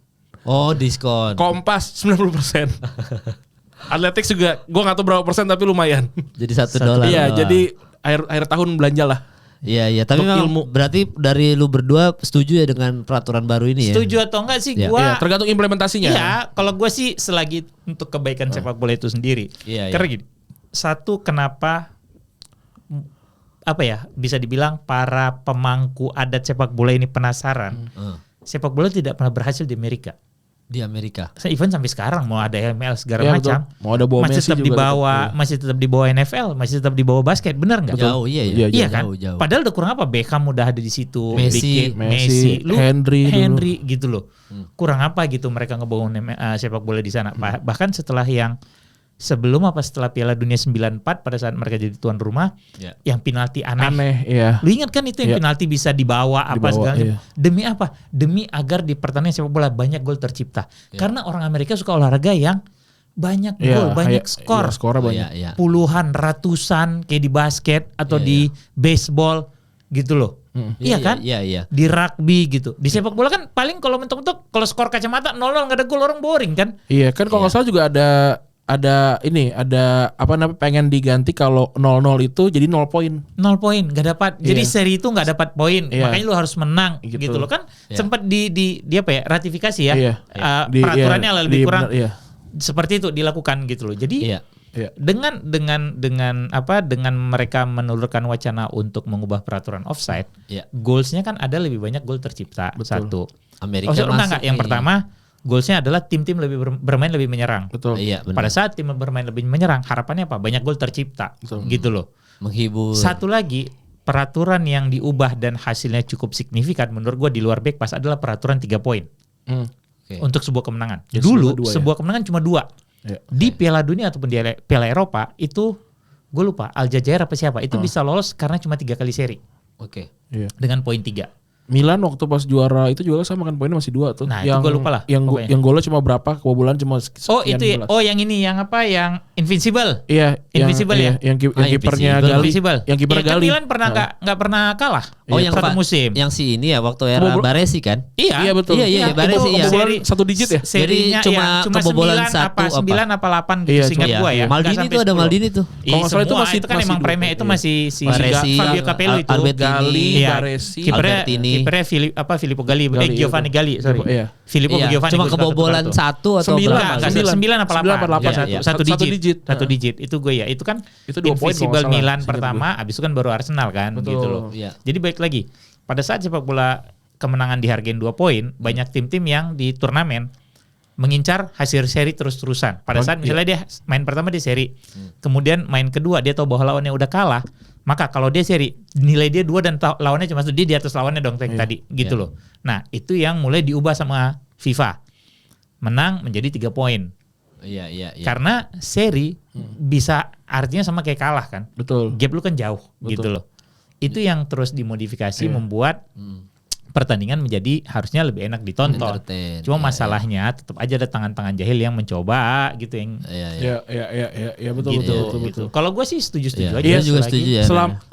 Oh, diskon. Kompas 90%. Athletics juga gue gak tahu berapa persen tapi lumayan. Jadi $1. Iya, doang. jadi akhir tahun belanja lah. Iya, iya. Tapi Untuk memang ilmu. berarti dari lu berdua setuju ya dengan peraturan baru ini ya? Setuju atau enggak sih Iya. gua? Iya, tergantung implementasinya. Iya, kalau gue sih selagi untuk kebaikan sepak bola itu sendiri. Iya, Karena iya. gini, satu kenapa apa ya bisa dibilang para pemangku adat sepak bola ini penasaran. Sepak bola tidak pernah berhasil di Amerika. Di Amerika. Even sampai sekarang mau ada ML segala Iya, macam, betul. Mau ada bawa masih Messi tetap juga dibawa, tetap, masih tetap dibawa NFL, masih tetap dibawa basket, benar nggak? Jauh, iya, iya. Iya kan? Jauh. Padahal udah kurang apa? Beckham udah ada di situ, Messi, Messi, Henry gitu loh. Kurang apa gitu mereka ngebangun sepak bola di sana. Bahkan setelah yang sebelum apa setelah Piala Dunia 94 pada saat mereka jadi tuan rumah, Ya. yang penalti aneh. Aneh, iya. Lu ingat kan itu yang Iya. penalti bisa dibawa apa Dibawa, segala macam. iya. Demi apa? Demi agar di pertandingan sepak bola banyak gol tercipta. Karena orang Amerika suka olahraga yang banyak Iya, gol, banyak kayak- skor. iya, skornya Oh, banyak. iya, iya. Puluhan, ratusan kayak di basket atau Iya, di baseball gitu loh. Iya kan? Iya, iya. Di rugby gitu. Di sepak bola kan paling kalau mentok-mentok kalau skor kacamata 0-0 nggak ada gol orang boring kan? Iya, kan kalau nggak salah juga ada apa namanya pengen diganti kalau 0-0 itu jadi 0 poin. 0 poin nggak dapat. Jadi Iya. seri itu nggak dapat poin. Iya. Makanya lu harus menang Gitu. gitu loh kan. Iya. Sempat di apa ya? Ratifikasi ya. Iya. Peraturannya Iya, lebih kurang iya. seperti itu dilakukan gitu loh. Jadi Iya. Iya. dengan mereka menelurkan wacana untuk mengubah peraturan offside, Iya. goalsnya kan ada lebih banyak gol tercipta. Satu. Amerika Enggak. Yang nih. pertama, goalsnya adalah tim-tim lebih bermain lebih menyerang. Betul. Iya, benar. Pada saat tim bermain lebih menyerang, harapannya apa? Banyak gol tercipta. Betul. Gitu loh. Menghibur. Satu lagi, peraturan yang diubah dan hasilnya cukup signifikan menurut gua di luar back pass adalah peraturan 3 poin Oke. untuk sebuah kemenangan. Ya, Dulu cuma 2 ya. sebuah kemenangan cuma 2. Iya. Di Piala Dunia ataupun di Piala Eropa itu gue lupa Al Jazair apa siapa itu bisa lolos karena cuma 3 kali seri Oke. Iya. dengan poin 3. Milan waktu pas juara itu juga sama kan poinnya masih 2 tuh. Nah, itu gua lupa lah, pokoknya. Yang golnya cuma berapa, kebobolan cuma Oh sekian itu ya. belas. Oh yang ini yang apa yang Invincible. Iya, Invincible yang, ya? Yang kipernya Invincible. Gali. Invincible. Yang kipernya Iya, kan Gali. Milan pernah nggak pernah kalah. Oh, yang satu musim. Yang si ini ya waktu era Baresi kan? Iya, Iya, betul. Iya, iya, Baresi, iya. Kebobolan 1 digit ya? Serinya Jadi cuma kebobolan 9 satu apa 9 apa 8 gitu Iya, seingat cuma- gua ya. Maldini Nggak tuh sampai ada 10. Maldini tuh. Iya, Kalau nggak salah itu semua masih- itu kan masih emang dua. premnya itu Iya. masih si Baresi, Fabio Capello itu. Albertini. Gali, Iya. Baresi. Albertini. Kipernya Filippo Gali, Gali, Giovanni iya. Gali, sorry. Iya. Filippo Iya, Giovanni. cuma gua suka kebobolan tuh. 1 atau Sembilan, berapa? Enggak, sembilan. 9 apa 8. Sembilan apa 8, iya. Satu digit. Nah. Satu digit. Itu gue ya. Itu kan Itu 2 poin kalau Invincible nggak salah, Milan seingat pertama, abis itu kan baru Arsenal kan Betul. gitu loh. Iya. Jadi baik lagi. Pada saat sepak bola kemenangan dihargain 2 poin, banyak tim-tim yang di turnamen mengincar hasil seri terus-terusan. Pada saat misalnya dia main pertama dia seri, kemudian main kedua dia tahu bahwa lawannya udah kalah, maka kalau dia seri nilai dia 2 dan lawannya cuma 1, dia di atas lawannya dong kayak tadi gitu loh. Nah, itu yang mulai diubah sama FIFA. Menang menjadi 3 poin. Iya, iya, iya. Karena seri bisa artinya sama kayak kalah kan. Betul. Gap lu kan jauh Betul. gitu loh. Itu yang terus dimodifikasi membuat pertandingan menjadi harusnya lebih enak ditonton. Entertain. Cuma Iya, masalahnya tetap aja ada tangan-tangan jahil yang mencoba gitu yang Ya betul Gitu, betul. gitu. Kalau gue sih setuju Iya, aja. gue juga selagi- setuju ya.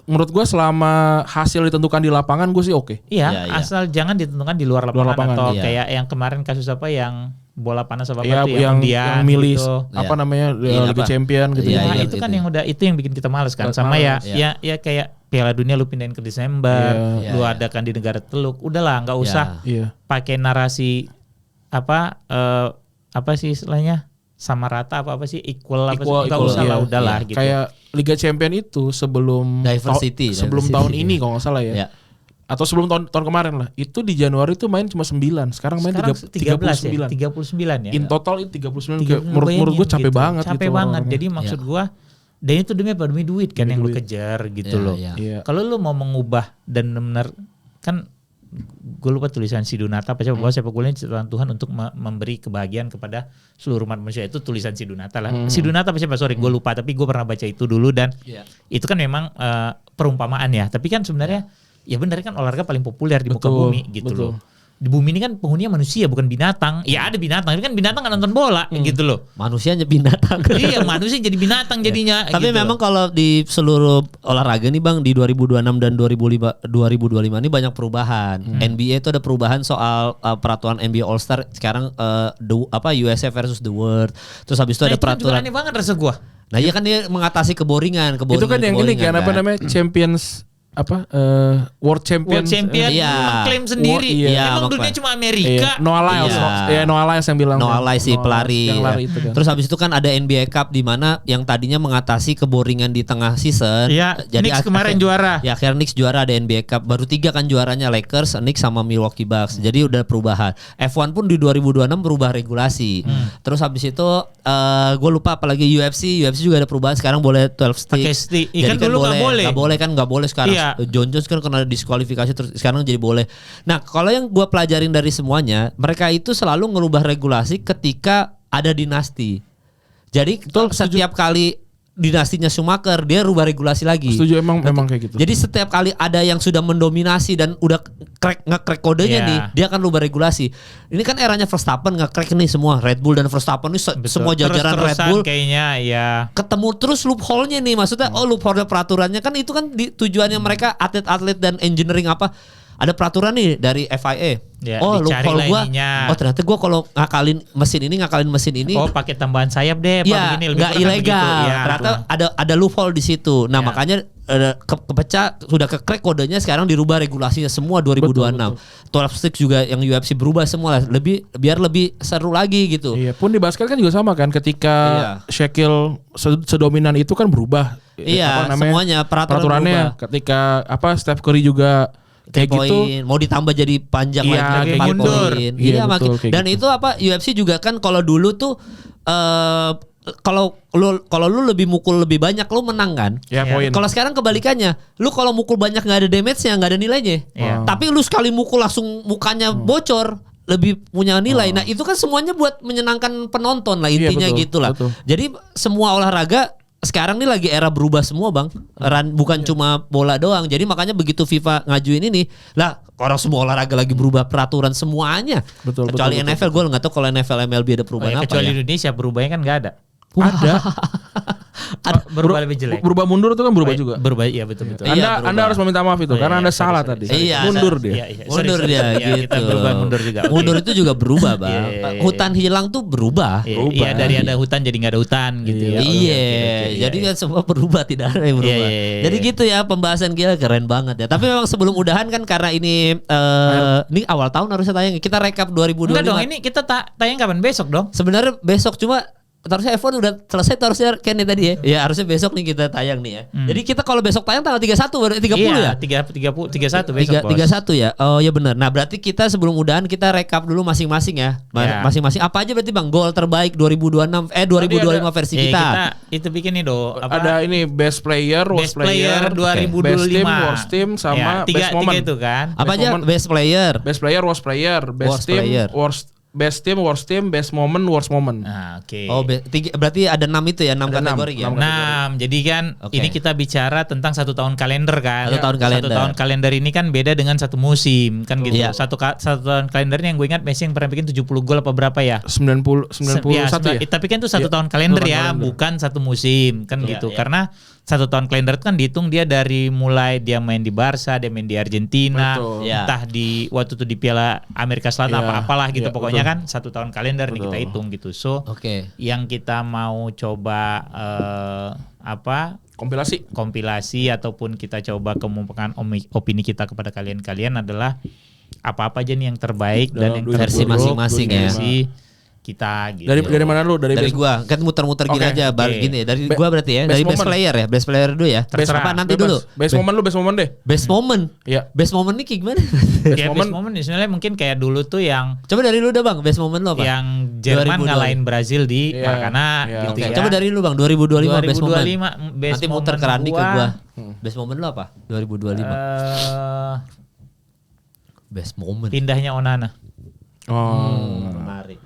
Menurut gue selama hasil ditentukan di lapangan gue sih oke. Iya, Iya, iya. asal jangan ditentukan di luar Luar lapangan, lapangan, atau iya. kayak yang kemarin kasus apa yang bola panas apa Ya, tuh yang undian milih gitu. apa Iya. namanya Iya, Liga apa? Champion gitu. Iya, Nah, iya, itu kan gitu. yang udah itu yang bikin kita males kan. Males, Sama ya iya. kayak Piala Dunia lu pindahin ke Desember, Iya. lu Iya, adakan di negara Teluk. Udahlah, nggak usah Iya. pakai narasi apa sih istilahnya? Sama rata apa sih equal apa sih? Nggak usah lah, iya. udahlah Iya. gitu. Kayak Liga Champion itu sebelum Diversity, sebelum diversity. tahun ini kalau nggak salah ya. Iya. Atau sebelum tahun kemarin lah. Itu di Januari itu main cuma 9. Sekarang main 13 39. ya, 39 ya. In total itu 39. 30, Menurut gue bayangin capek gitu. banget Capek gitu banget. orang-orang. Jadi maksud Iya. gua dan itu demi duit kan Demi yang lu duit. kejar gitu Iya, loh. iya. Iya. Kalau lu mau mengubah dan benar kan gue lupa tulisan Sidunata apa bahwa sepak bola ini ciptaan Tuhan untuk memberi kebahagiaan kepada seluruh umat manusia, itu tulisan Sidunata lah. Sidunata apa siapa sorry gue lupa, tapi gue pernah baca itu dulu dan Iya. itu kan memang perumpamaan ya. Tapi kan sebenarnya ya benar kan olahraga paling populer di muka Betul, bumi gitu betul. loh. Di bumi ini kan penghuninya manusia bukan binatang. Ya ada binatang, tapi kan binatang nggak nonton bola gitu loh. Manusianya binatang. Iya manusia jadi binatang jadinya. Tapi gitu memang loh. kalau di seluruh olahraga nih Bang, di 2026 dan 2025 ini banyak perubahan. NBA itu ada perubahan soal peraturan NBA All Star sekarang USA versus the World. Terus habis itu Nah, ada itu kan juga peraturan. aneh banget rasa gua. Nah, iya kan dia mengatasi keboringan. Itu kan yang ini kan apa namanya Champions World Champion. World Champion Iya. mengklaim sendiri. Iya, Emang makanya. dunia cuma Amerika. Noah Lyles. Iya. Noah Lyles yang bilang. Noah Lyles si pelari. Yang lari ya. itu kan. Terus habis itu kan ada NBA Cup di mana yang tadinya mengatasi keboringan di tengah season. Iya, Knicks kemarin juara. Ya akhirnya Knicks juara, ada NBA Cup. Baru 3 kan juaranya, Lakers, Knicks sama Milwaukee Bucks. Jadi udah perubahan. F1 pun di 2026 berubah regulasi. Terus habis itu gue lupa apalagi UFC juga ada perubahan, sekarang boleh 12 stick. Pakai stick. Jadi Kan dulu nggak boleh. Nggak boleh sekarang. Iya. John Jones kan kena diskualifikasi terus sekarang jadi boleh. Nah, kalau yang gue pelajarin dari semuanya, mereka itu selalu ngerubah regulasi ketika ada dinasti. Jadi setiap kali dinastinya Schumacher dia rubah regulasi lagi. Setuju emang kayak gitu. Jadi setiap kali ada yang sudah mendominasi dan udah nge-crack kodenya Iya. nih, dia akan rubah regulasi. Ini kan eranya Verstappen nge-crack nih semua. Red Bull dan Verstappen nih semua jajaran Red Terus-terusan Bull kayaknya ya. ketemu terus loophole-nya nih. Maksudnya loophole peraturannya kan itu kan tujuannya mereka atlet-atlet dan engineering apa. Ada peraturan nih dari FIA. Ya, oh dicari loophole lah gua. ininya. Oh ternyata gua kalau ngakalin mesin ini. Oh pakai tambahan sayap deh. Ya, nggak ilegal. Ya. Ternyata ada loophole di situ. Nah, Ya. makanya kepecah sudah ke-crack kodenya, sekarang dirubah regulasinya semua 2026. 12 stick juga yang UFC berubah semua lah. Biar lebih seru lagi gitu. Iya, pun di basket kan juga sama kan, ketika Iya. Shaquille sedominan itu kan berubah. Iya, semuanya peraturannya. berubah. Ketika Steph Curry juga kayak gitu. Mau ditambah jadi panjang Iya, lagi kayak 4 mundur. poin. Iya, Iya, betul, kayak dan gitu. itu UFC juga kan kalau dulu tuh kalau lu lebih mukul lebih banyak lu menang kan. Ya, Iya. poin. Kalau sekarang kebalikannya, lu kalau mukul banyak nggak ada damage-nya, nggak ada nilainya. Iya. Tapi lu sekali mukul langsung mukanya bocor, lebih punya nilai. Nah itu kan semuanya buat menyenangkan penonton lah Iya, intinya betul, gitulah. betul. Jadi semua olahraga sekarang nih lagi era berubah semua Bang. Bukan cuma bola doang. Jadi makanya begitu FIFA ngajuin ini, lah orang semua olahraga lagi berubah peraturan semuanya. Betul, Kecuali betul, NFL, gue nggak tahu kalau NFL MLB ada Oh, perubahan ya, apa kecuali ya. Indonesia berubahnya kan nggak ada. Ada. Berubah lebih jelek. Berubah mundur itu kan berubah juga. Berubah iya betul. Iya, Anda harus meminta maaf itu karena Anda salah tadi. Iya, Mundur dia. Mundur dia gitu. Kita berubah mundur juga. Oke. Mundur itu juga berubah Bang. Iya. Hutan hilang tuh berubah. Iya, dari ada hutan jadi nggak ada hutan gitu ya. Iya, Oke, jadi kan semua berubah, tidak ada yang berubah. Iya. Jadi gitu ya pembahasan kita keren banget ya. Tapi memang sebelum udahan kan karena ini awal tahun harusnya tayang. Kita rekap 2025. Enggak dong, ini kita tayang kapan? Besok dong. Sebenarnya besok cuma harusnya F1 udah selesai tuh harusnya Kenny tadi ya. Ya harusnya besok nih kita tayang nih ya. Jadi kita kalau besok tayang tanggal 31 baru 30 ya. 31 besok. 31 ya. Oh ya benar. Nah, berarti kita sebelum udahan kita rekap dulu masing-masing ya. Ya. Masing-masing apa aja berarti Bang? Gol terbaik 2025 versi Kita kita. itu bikin nih do. Ada ini best player, worst Best player 2025. best team, worst team, sama tiga best moment. itu kan. Apa Best aja? moment. Best player. Best player, worst player, best Worst team, player. worst best team, worst team, best moment, worst moment. Nah, oke. Oh, berarti ada 6 itu ya, 6 Ada kategori ya. 6. Jadi kan Oke. ini kita bicara tentang 1 tahun kalender kan. 1 tahun kalender. 1 tahun kalender ini kan beda dengan 1 musim kan gitu. Iya. 1 tahun kalendernya yang gue ingat Messi yang pernah bikin 70 gol apa berapa ya? 91 ya. Tapi kan itu 1 Iya. tahun kalender Bukan ya, kalender. bukan 1 musim kan Iya, gitu. iya. Karena 1 tahun kalender itu kan dihitung dia dari mulai dia main di Barca, dia main di Argentina, Betul. Iya. entah di waktu itu di Piala Amerika Selatan Iya, apa-apalah gitu. iya, Pokoknya betul. kan 1 tahun kalender nih kita Betul. hitung gitu. So Oke. yang kita mau coba kompilasi ataupun kita coba kemukakan opini kita kepada kalian adalah apa-apa aja nih yang terbaik dan yang versi terburuk, masing-masing ya. versi kita gitu. Dari mana lu? Dari gua kan muter-muter gini Oke, aja, oke. gini ya. Dari Be- gua berarti ya, best dari best moment. player ya, best player dulu ya. Terserah. Apa nanti Bebas. dulu? Best moment deh. Best moment. Iya. Best moment nih kayak gimana? Ya, moment. best moment sebenarnya mungkin kayak dulu tuh yang Coba dari lu dah Bang, best moment lo apa? yang Jerman 2020. ngalahin Brazil di Iya, Maracana iya, gitu Oke, ya. coba dari lu Bang, 2025 best moment. 2025 best Nanti muter ke moment Randi ke gua. Best moment lo apa? 2025. Best moment. Pindahnya Onana. Oh. Menarik.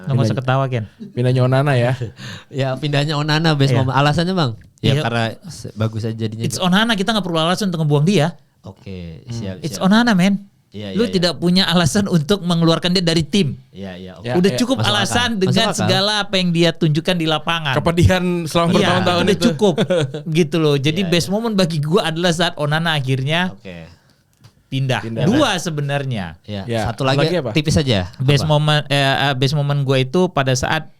Nggak usah ketawa Ken. Pindahnya Onana ya. Ya pindahnya Onana best Iya. moment. Alasannya Bang? Ya Iya. karena bagus aja jadinya. It's Onana, kita nggak perlu alasan untuk ngebuang dia. Oke, siap. It's siap. Onana man. Iya, Lu iya, tidak punya alasan untuk mengeluarkan dia dari tim. Iya, iya. Ya, Udah ya, cukup masuk alasan akal. dengan Masuk akal. segala apa yang dia tunjukkan di lapangan. Kepedihan selama Iya, bertahun-tahun udah itu. cukup gitu loh. Jadi Iya, best moment bagi gua adalah saat Onana akhirnya Oke. pindah. Pindah. Dua sebenarnya. Ya, Ya, satu lagi, lagi apa? tipis aja. Best Apa? moment gue itu pada saat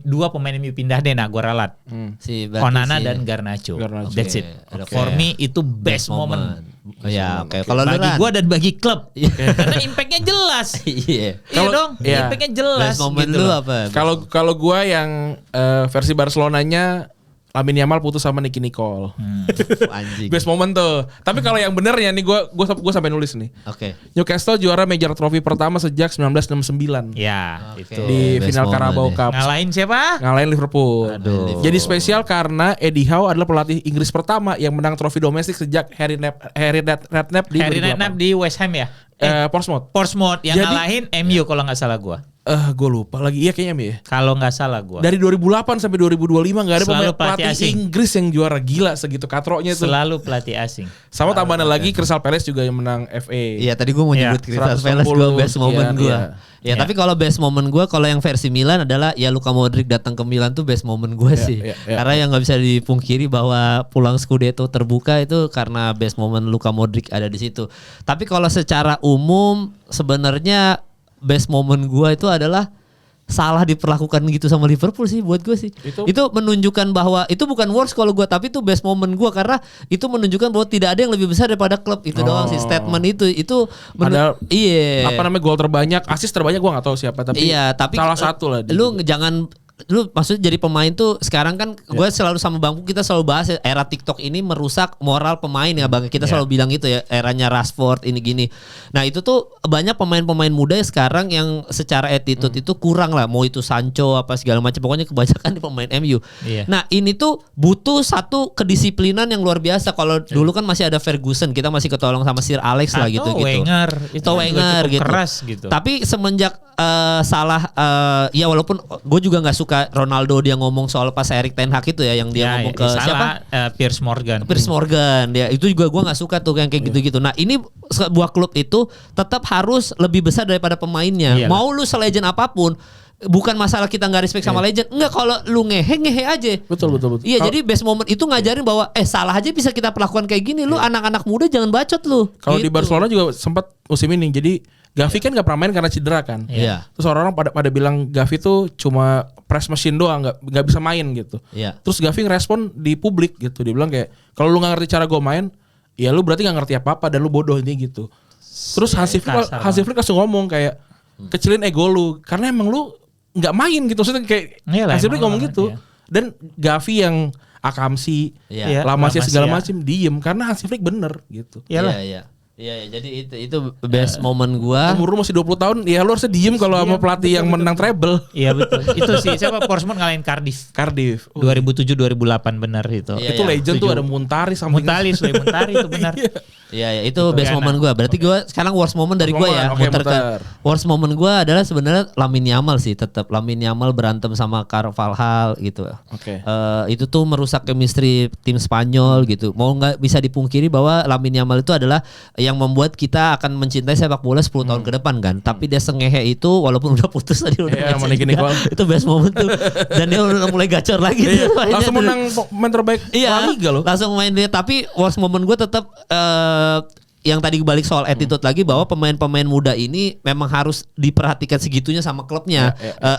dua pemain MU pindah deh, nah gue ralat. Si berarti Onana si- dan Garnacho. Garnacho. That's it. Oke. For me itu best moment. Oh, ya, oke. Kalau lu Bagi Ran? gue dan bagi klub. Iya. Karena impactnya jelas. Iya. Iya Kalau- dong, iya. impactnya jelas. Best moment gitu lu loh. apa? Kalau gua yang versi Barcelonanya Lamine Yamal putus sama Nicky Nicole. Anjing. Best moment tuh. Tapi kalau yang benernya nih gua sampai nulis nih. Oke. Newcastle juara Major Trophy pertama sejak 1969 Ya, Oke. itu. di Best final moment Carabao nih. Cup. Ngalahin siapa? Ngalahin Liverpool. Aduh. Jadi spesial karena Eddie Howe adalah pelatih Inggris pertama yang menang trofi domestik sejak Harry Redknapp di Harry 2008. Redknapp di West Ham ya? Portsmouth. Portsmouth yang Jadi- ngalahin MU kalau nggak salah gue. Gue lupa lagi. Iya kayaknya ya. Kalau nggak salah gue. Dari 2008 sampai 2025 nggak ada Selalu pemain pelatih pelatih asing. Inggris yang juara, gila segitu katroknya tuh. Selalu pelatih asing. Sama tambahan lagi Crystal Palace juga yang menang FA. Iya, tadi gue mau Iya, nyebut Crystal 160 Palace gue best moment sekian, gue. iya. Ya, Iya. tapi kalau best moment gue, kalau yang versi Milan adalah ya Luka Modric datang ke Milan tuh best moment gue Iya, sih. iya, iya. Karena yang nggak bisa dipungkiri bahwa pulang Scudetto terbuka itu karena best moment Luka Modric ada di situ. Tapi kalau secara umum sebenarnya best moment gue itu adalah salah diperlakukan gitu sama Liverpool sih buat gue sih. Itu menunjukkan bahwa itu bukan worst kalau gue, tapi itu best moment gue karena itu menunjukkan bahwa tidak ada yang lebih besar daripada klub itu doang sih, statement itu. Padahal iya. Apa namanya, gol terbanyak, assist terbanyak gua nggak tahu siapa, tapi Iya, tapi salah satu lah. Lu maksudnya jadi pemain tuh sekarang kan gue selalu sama Bangku kita selalu bahas ya, era TikTok ini merusak moral pemain ya Bang. Kita selalu bilang gitu ya, eranya Rashford ini gini. Nah, itu tuh banyak pemain-pemain muda ya sekarang yang secara attitude itu kurang lah, mau itu Sancho apa segala macam, pokoknya kebanyakan di pemain MU. Iya. Nah, ini tuh butuh satu kedisiplinan yang luar biasa. Kalau dulu kan masih ada Ferguson, kita masih ketolong sama Sir Alex lah gitu. Wenger. Itu Atau juga Wenger cukup gitu. keras gitu. Tapi semenjak ya walaupun gue juga nggak suka Ronaldo dia ngomong soal pas Erik Ten Hag itu ya, yang dia ngomong ke siapa? Piers Morgan. Piers Morgan, ya itu juga gue nggak suka tuh yang kayak gitu-gitu. Nah, ini sebuah klub itu tetap harus lebih besar daripada pemainnya. Iyalah. Mau lu selegend apapun, bukan masalah kita nggak respect sama legend. Enggak, kalau lu ngehe aja. Betul. Iya, jadi best moment itu ngajarin bahwa salah aja bisa kita perlakukan kayak gini. Lu anak-anak muda jangan bacot lu. Kalau di Gitu. Barcelona juga sempat musim ini. Jadi Gavi kan gak pernah main karena cedera kan. Iya. Terus orang-orang pada bilang Gavi tuh cuma press machine doang, nggak bisa main gitu. Iya. Terus Gavi ngerespon di publik gitu. Dia bilang kayak, kalau lu nggak ngerti cara gue main, ya lu berarti nggak ngerti apa-apa dan lu bodoh ini gitu. Terus Hansi Flick langsung ngomong kayak, kecilin ego lu karena emang lu nggak main gitu. Maksudnya kayak Iyalah, Hansi Flick emang ngomong gitu. iya. Dan Gavi yang Akamsi, Iya. La Masia segala Masia. macam diem karena Hansi Flick bener gitu. Iyalah. Iya, jadi itu best moment gua. Umur lu masih 20 tahun, ya lu harusnya diem kalau sama pelatih yang menang treble. Iya betul. Itu sih siapa Portsmouth ngalahin Cardiff. Cardiff. 2007-2008 benar itu. Iya, Itu legend tuh ada Muntari sampai Muntari itu benar. Iya, itu best moment gue. Berarti gue sekarang worst moment dari gue ya. Oke, Muter ke muter. worst moment gue adalah sebenarnya Lamine Yamal sih, tetap Lamine Yamal berantem sama Carvajal gitu. Oke. Itu tuh merusak chemistry tim Spanyol gitu. Mau nggak bisa dipungkiri bahwa Lamine Yamal itu adalah yang membuat kita akan mencintai sepak bola 10 tahun ke depan kan. Tapi dia sengehe itu walaupun udah putus tadi udah Iya, match mau naikin juga, gol. itu best moment tuh. Dan dia udah mulai gacor lagi Iya, tuh mainnya langsung tuh. menang pemain terbaik La Liga loh. Langsung main dia. Tapi worst moment gue tetap yang tadi balik soal attitude lagi, bahwa pemain-pemain muda ini memang harus diperhatikan segitunya sama klubnya.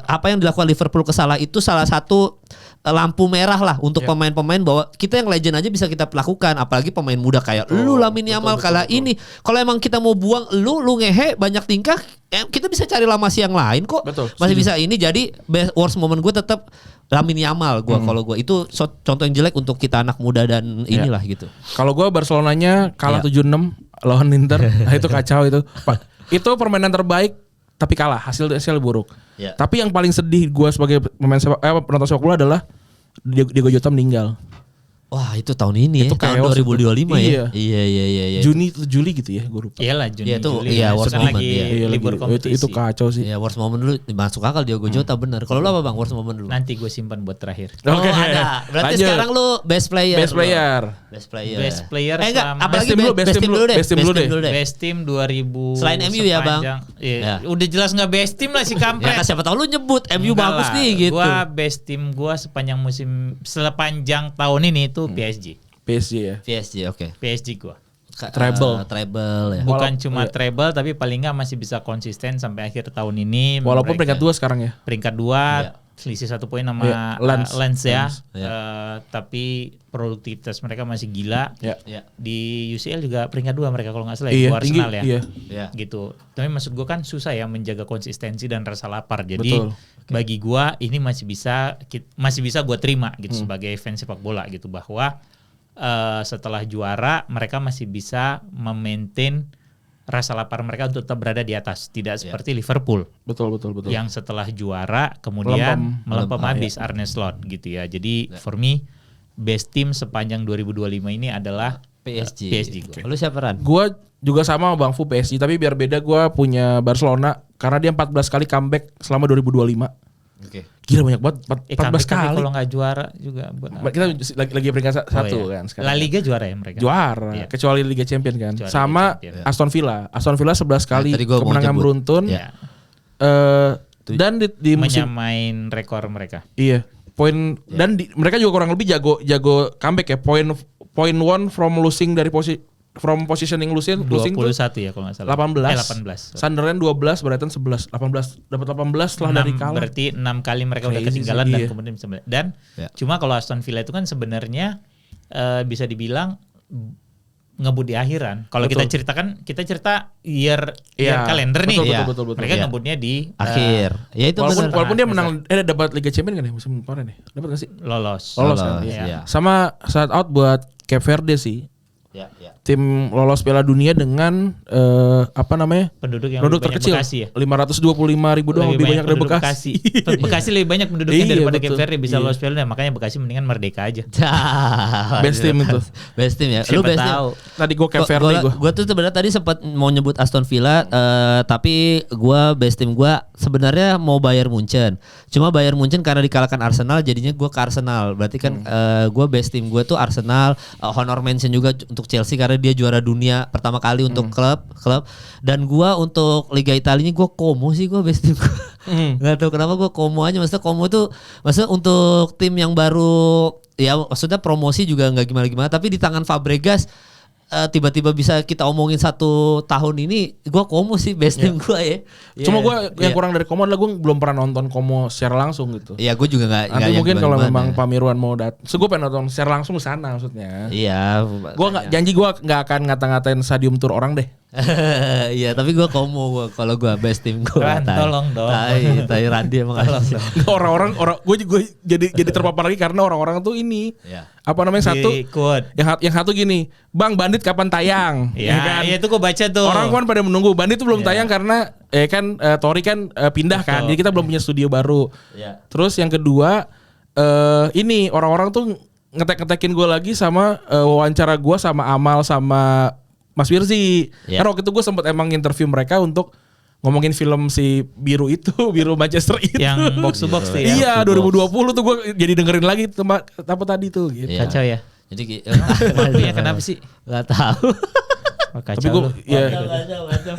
Apa yang dilakukan Liverpool ke Salah itu salah satu lampu merah lah untuk pemain-pemain, bahwa kita yang legend aja bisa kita lakukan, apalagi pemain muda kayak lu Lamine Yamal kalah ini. Kalau emang kita mau buang lu ngehe banyak tingkah, kita bisa cari Lamasi yang lain kok. Betul, Masih bisa ini. Jadi worst moment gue tetap Lamine Yamal kalau gue itu contoh yang jelek untuk kita anak muda dan inilah gitu. Kalau gue Barcelonanya kalah 7-6 lawan Inter. Nah, itu kacau itu. Itu permainan terbaik tapi kalah, hasil buruk. Ya. Tapi yang paling sedih gue sebagai penonton sepak bola adalah Diego Jota meninggal. Wah, itu tahun ini Itu tahun chaos 2025 itu. ya. Iya. Juli gitu ya, gue lupa. Iyalah Juni. Iya, itu Juli. iya, worst Kan moment, lagi iya. libur kompetisi. Itu kacau sih. Ya, worst moment dulu masuk akal Diogo Jota bener. Kalau lu apa Bang, worst moment dulu? Nanti gue simpan buat terakhir. Oh, Oke. ada. Berarti Lanjut. sekarang lu best player. Best player. Best player. Best player enggak, selama- apalagi Best team dulu, best team dulu deh. best team dulu deh. Best team 2000 Selain MU ya, Bang? Iya. Ya. Udah jelas nggak best team lah si Ya kampret. kan siapa tahu lu nyebut MU Enggak bagus lah. nih gitu. Gua best team gua sepanjang tahun ini itu PSG. PSG ya. PSG oke. PSG gua. Treble. Treble ya. Bukan cuma treble tapi paling nggak masih bisa konsisten sampai akhir tahun ini. Walaupun Mereka- peringkat 2 sekarang ya. peringkat 2 selisih 1 poin sama Iya, Lens. ya. Lens, ya. Tapi produktivitas mereka masih gila. Ya. Ya. Di UCL juga peringkat 2 mereka kalau nggak salah Iya, ya. tinggi. Arsenal ya. Iya. Ya. Gitu. Tapi maksud gua kan susah ya menjaga konsistensi dan rasa lapar. Jadi Betul. bagi gua ini masih bisa gua terima gitu sebagai fans sepak bola gitu, bahwa setelah juara mereka masih bisa memaintain rasa lapar mereka untuk tetap berada di atas, tidak seperti Liverpool Betul. yang setelah juara kemudian melempem habis Arne Slot gitu ya. Jadi for me best team sepanjang 2025 ini adalah PSG. PSG gua. Lu siapa Ran? Gue juga sama Bang Fu PSG, tapi biar beda gue punya Barcelona karena dia 14 kali comeback selama 2025. Oke. Gila banyak banget 14 Comeback tapi kali. kalau nggak juara juga buat apa? Kita lagi peringkat satu iya. kan sekarang. La Liga juara ya mereka. Juara, Iya. kecuali Liga Champions kan. Kecuali Sama Liga Champions. Aston Villa. Aston Villa 11 kali tadi gua mau kemenangan nyebut. beruntun. Ya, Dan di musim menyamain rekor mereka. iya, poin dan mereka juga kurang lebih jago comeback ya. Point one from losing dari positioning losing 21 tuh ya kalau nggak salah. 18. 18. Sunderland 12, Brighton 11. 18 dapat 18 setelah dari kalah. Berarti 6 kali mereka udah Crazy ketinggalan sih, dan iya. kemudian bisa dan Ya. cuma kalau Aston Villa itu kan sebenarnya bisa dibilang ngebut di akhiran. Kalau kita Betul. cerita year Iya. kalender nih. Betul, Ya. betul. Mereka Iya. ngebutnya di Akhir. Ya itu Walaupun bener. dia menang dapat Liga Champions kan ya musim kemarin ya. Dapat enggak sih? lolos. Lolos kan? Iya. Iya. Sama shout out buat Cape Verde sih. Ya. Tim lolos Piala Dunia dengan apa namanya? Penduduk yang Penduduk lebih banyak terkecil. Bekasi ya. 525.000 doang, lebih banyak dari penduduk Bekasi. Bekasi lebih banyak penduduknya Iya, daripada betul. Cape Verde bisa Iya. lolos Piala Dunia. Makanya Bekasi mendingan merdeka aja. Best team itu. Best team ya. Lu Siapa best team. tahu. Tadi gue Cape Verde gue. Gue tuh sebenarnya tadi sempat mau nyebut Aston Villa, tapi gue best team gue sebenarnya mau Bayern Munchen. Cuma Bayern Munchen karena dikalahkan Arsenal, jadinya gue ke Arsenal. Berarti kan gue best team gue tuh Arsenal. Honor mention juga untuk Chelsea karena dia juara dunia pertama kali untuk klub. Dan gue untuk Liga Italianya gue Como sih, gue best team. Gak tahu kenapa gue Como aja. Maksudnya Como tuh maksudnya untuk tim yang baru, ya maksudnya promosi juga nggak gimana-gimana, tapi di tangan Fabregas tiba-tiba bisa kita omongin 1 tahun ini, gue Como sih best team gue ya. Cuma gue yang Iya. kurang dari Como adalah gue belum pernah nonton Como secara langsung gitu. Iya, gue juga nggak. Nanti yang mungkin kalau gimana-gimana. memang Pak Mirwan mau datang, gue pengen nonton secara langsung di sana maksudnya. Iya. Gue nggak janji gue nggak akan ngata-ngatain stadium tour orang deh. Iya, tapi gue Como gue kalau gue best team gue. Ran, tolong dong. Tai Randi emang asli. orang gue jadi terpapar lagi karena orang-orang tuh ini Iya. apa namanya satu Di quote. yang satu gini, Bang Bandit kapan tayang? Ya, iya itu gue baca tuh. Orang kan pada menunggu. Bandit tuh belum tayang karena Tori kan pindah kan. Jadi kita belum punya studio baru. Iya. Terus yang kedua ini orang-orang tuh ngetek-ngetekin gue lagi sama wawancara gue sama Amal sama Mas Wirzi. Iya. Karena waktu itu gue sempet emang interview mereka untuk ngomongin film si biru itu, biru Manchester itu. Yang box to box tuh ya. Iya, 2020 tuh gue jadi dengerin lagi apa tadi tuh gitu. Iya. Kacau ya. Jadi Iya kenapa sih? Gak tahu. Oh, Tapi kacau gue lu. ya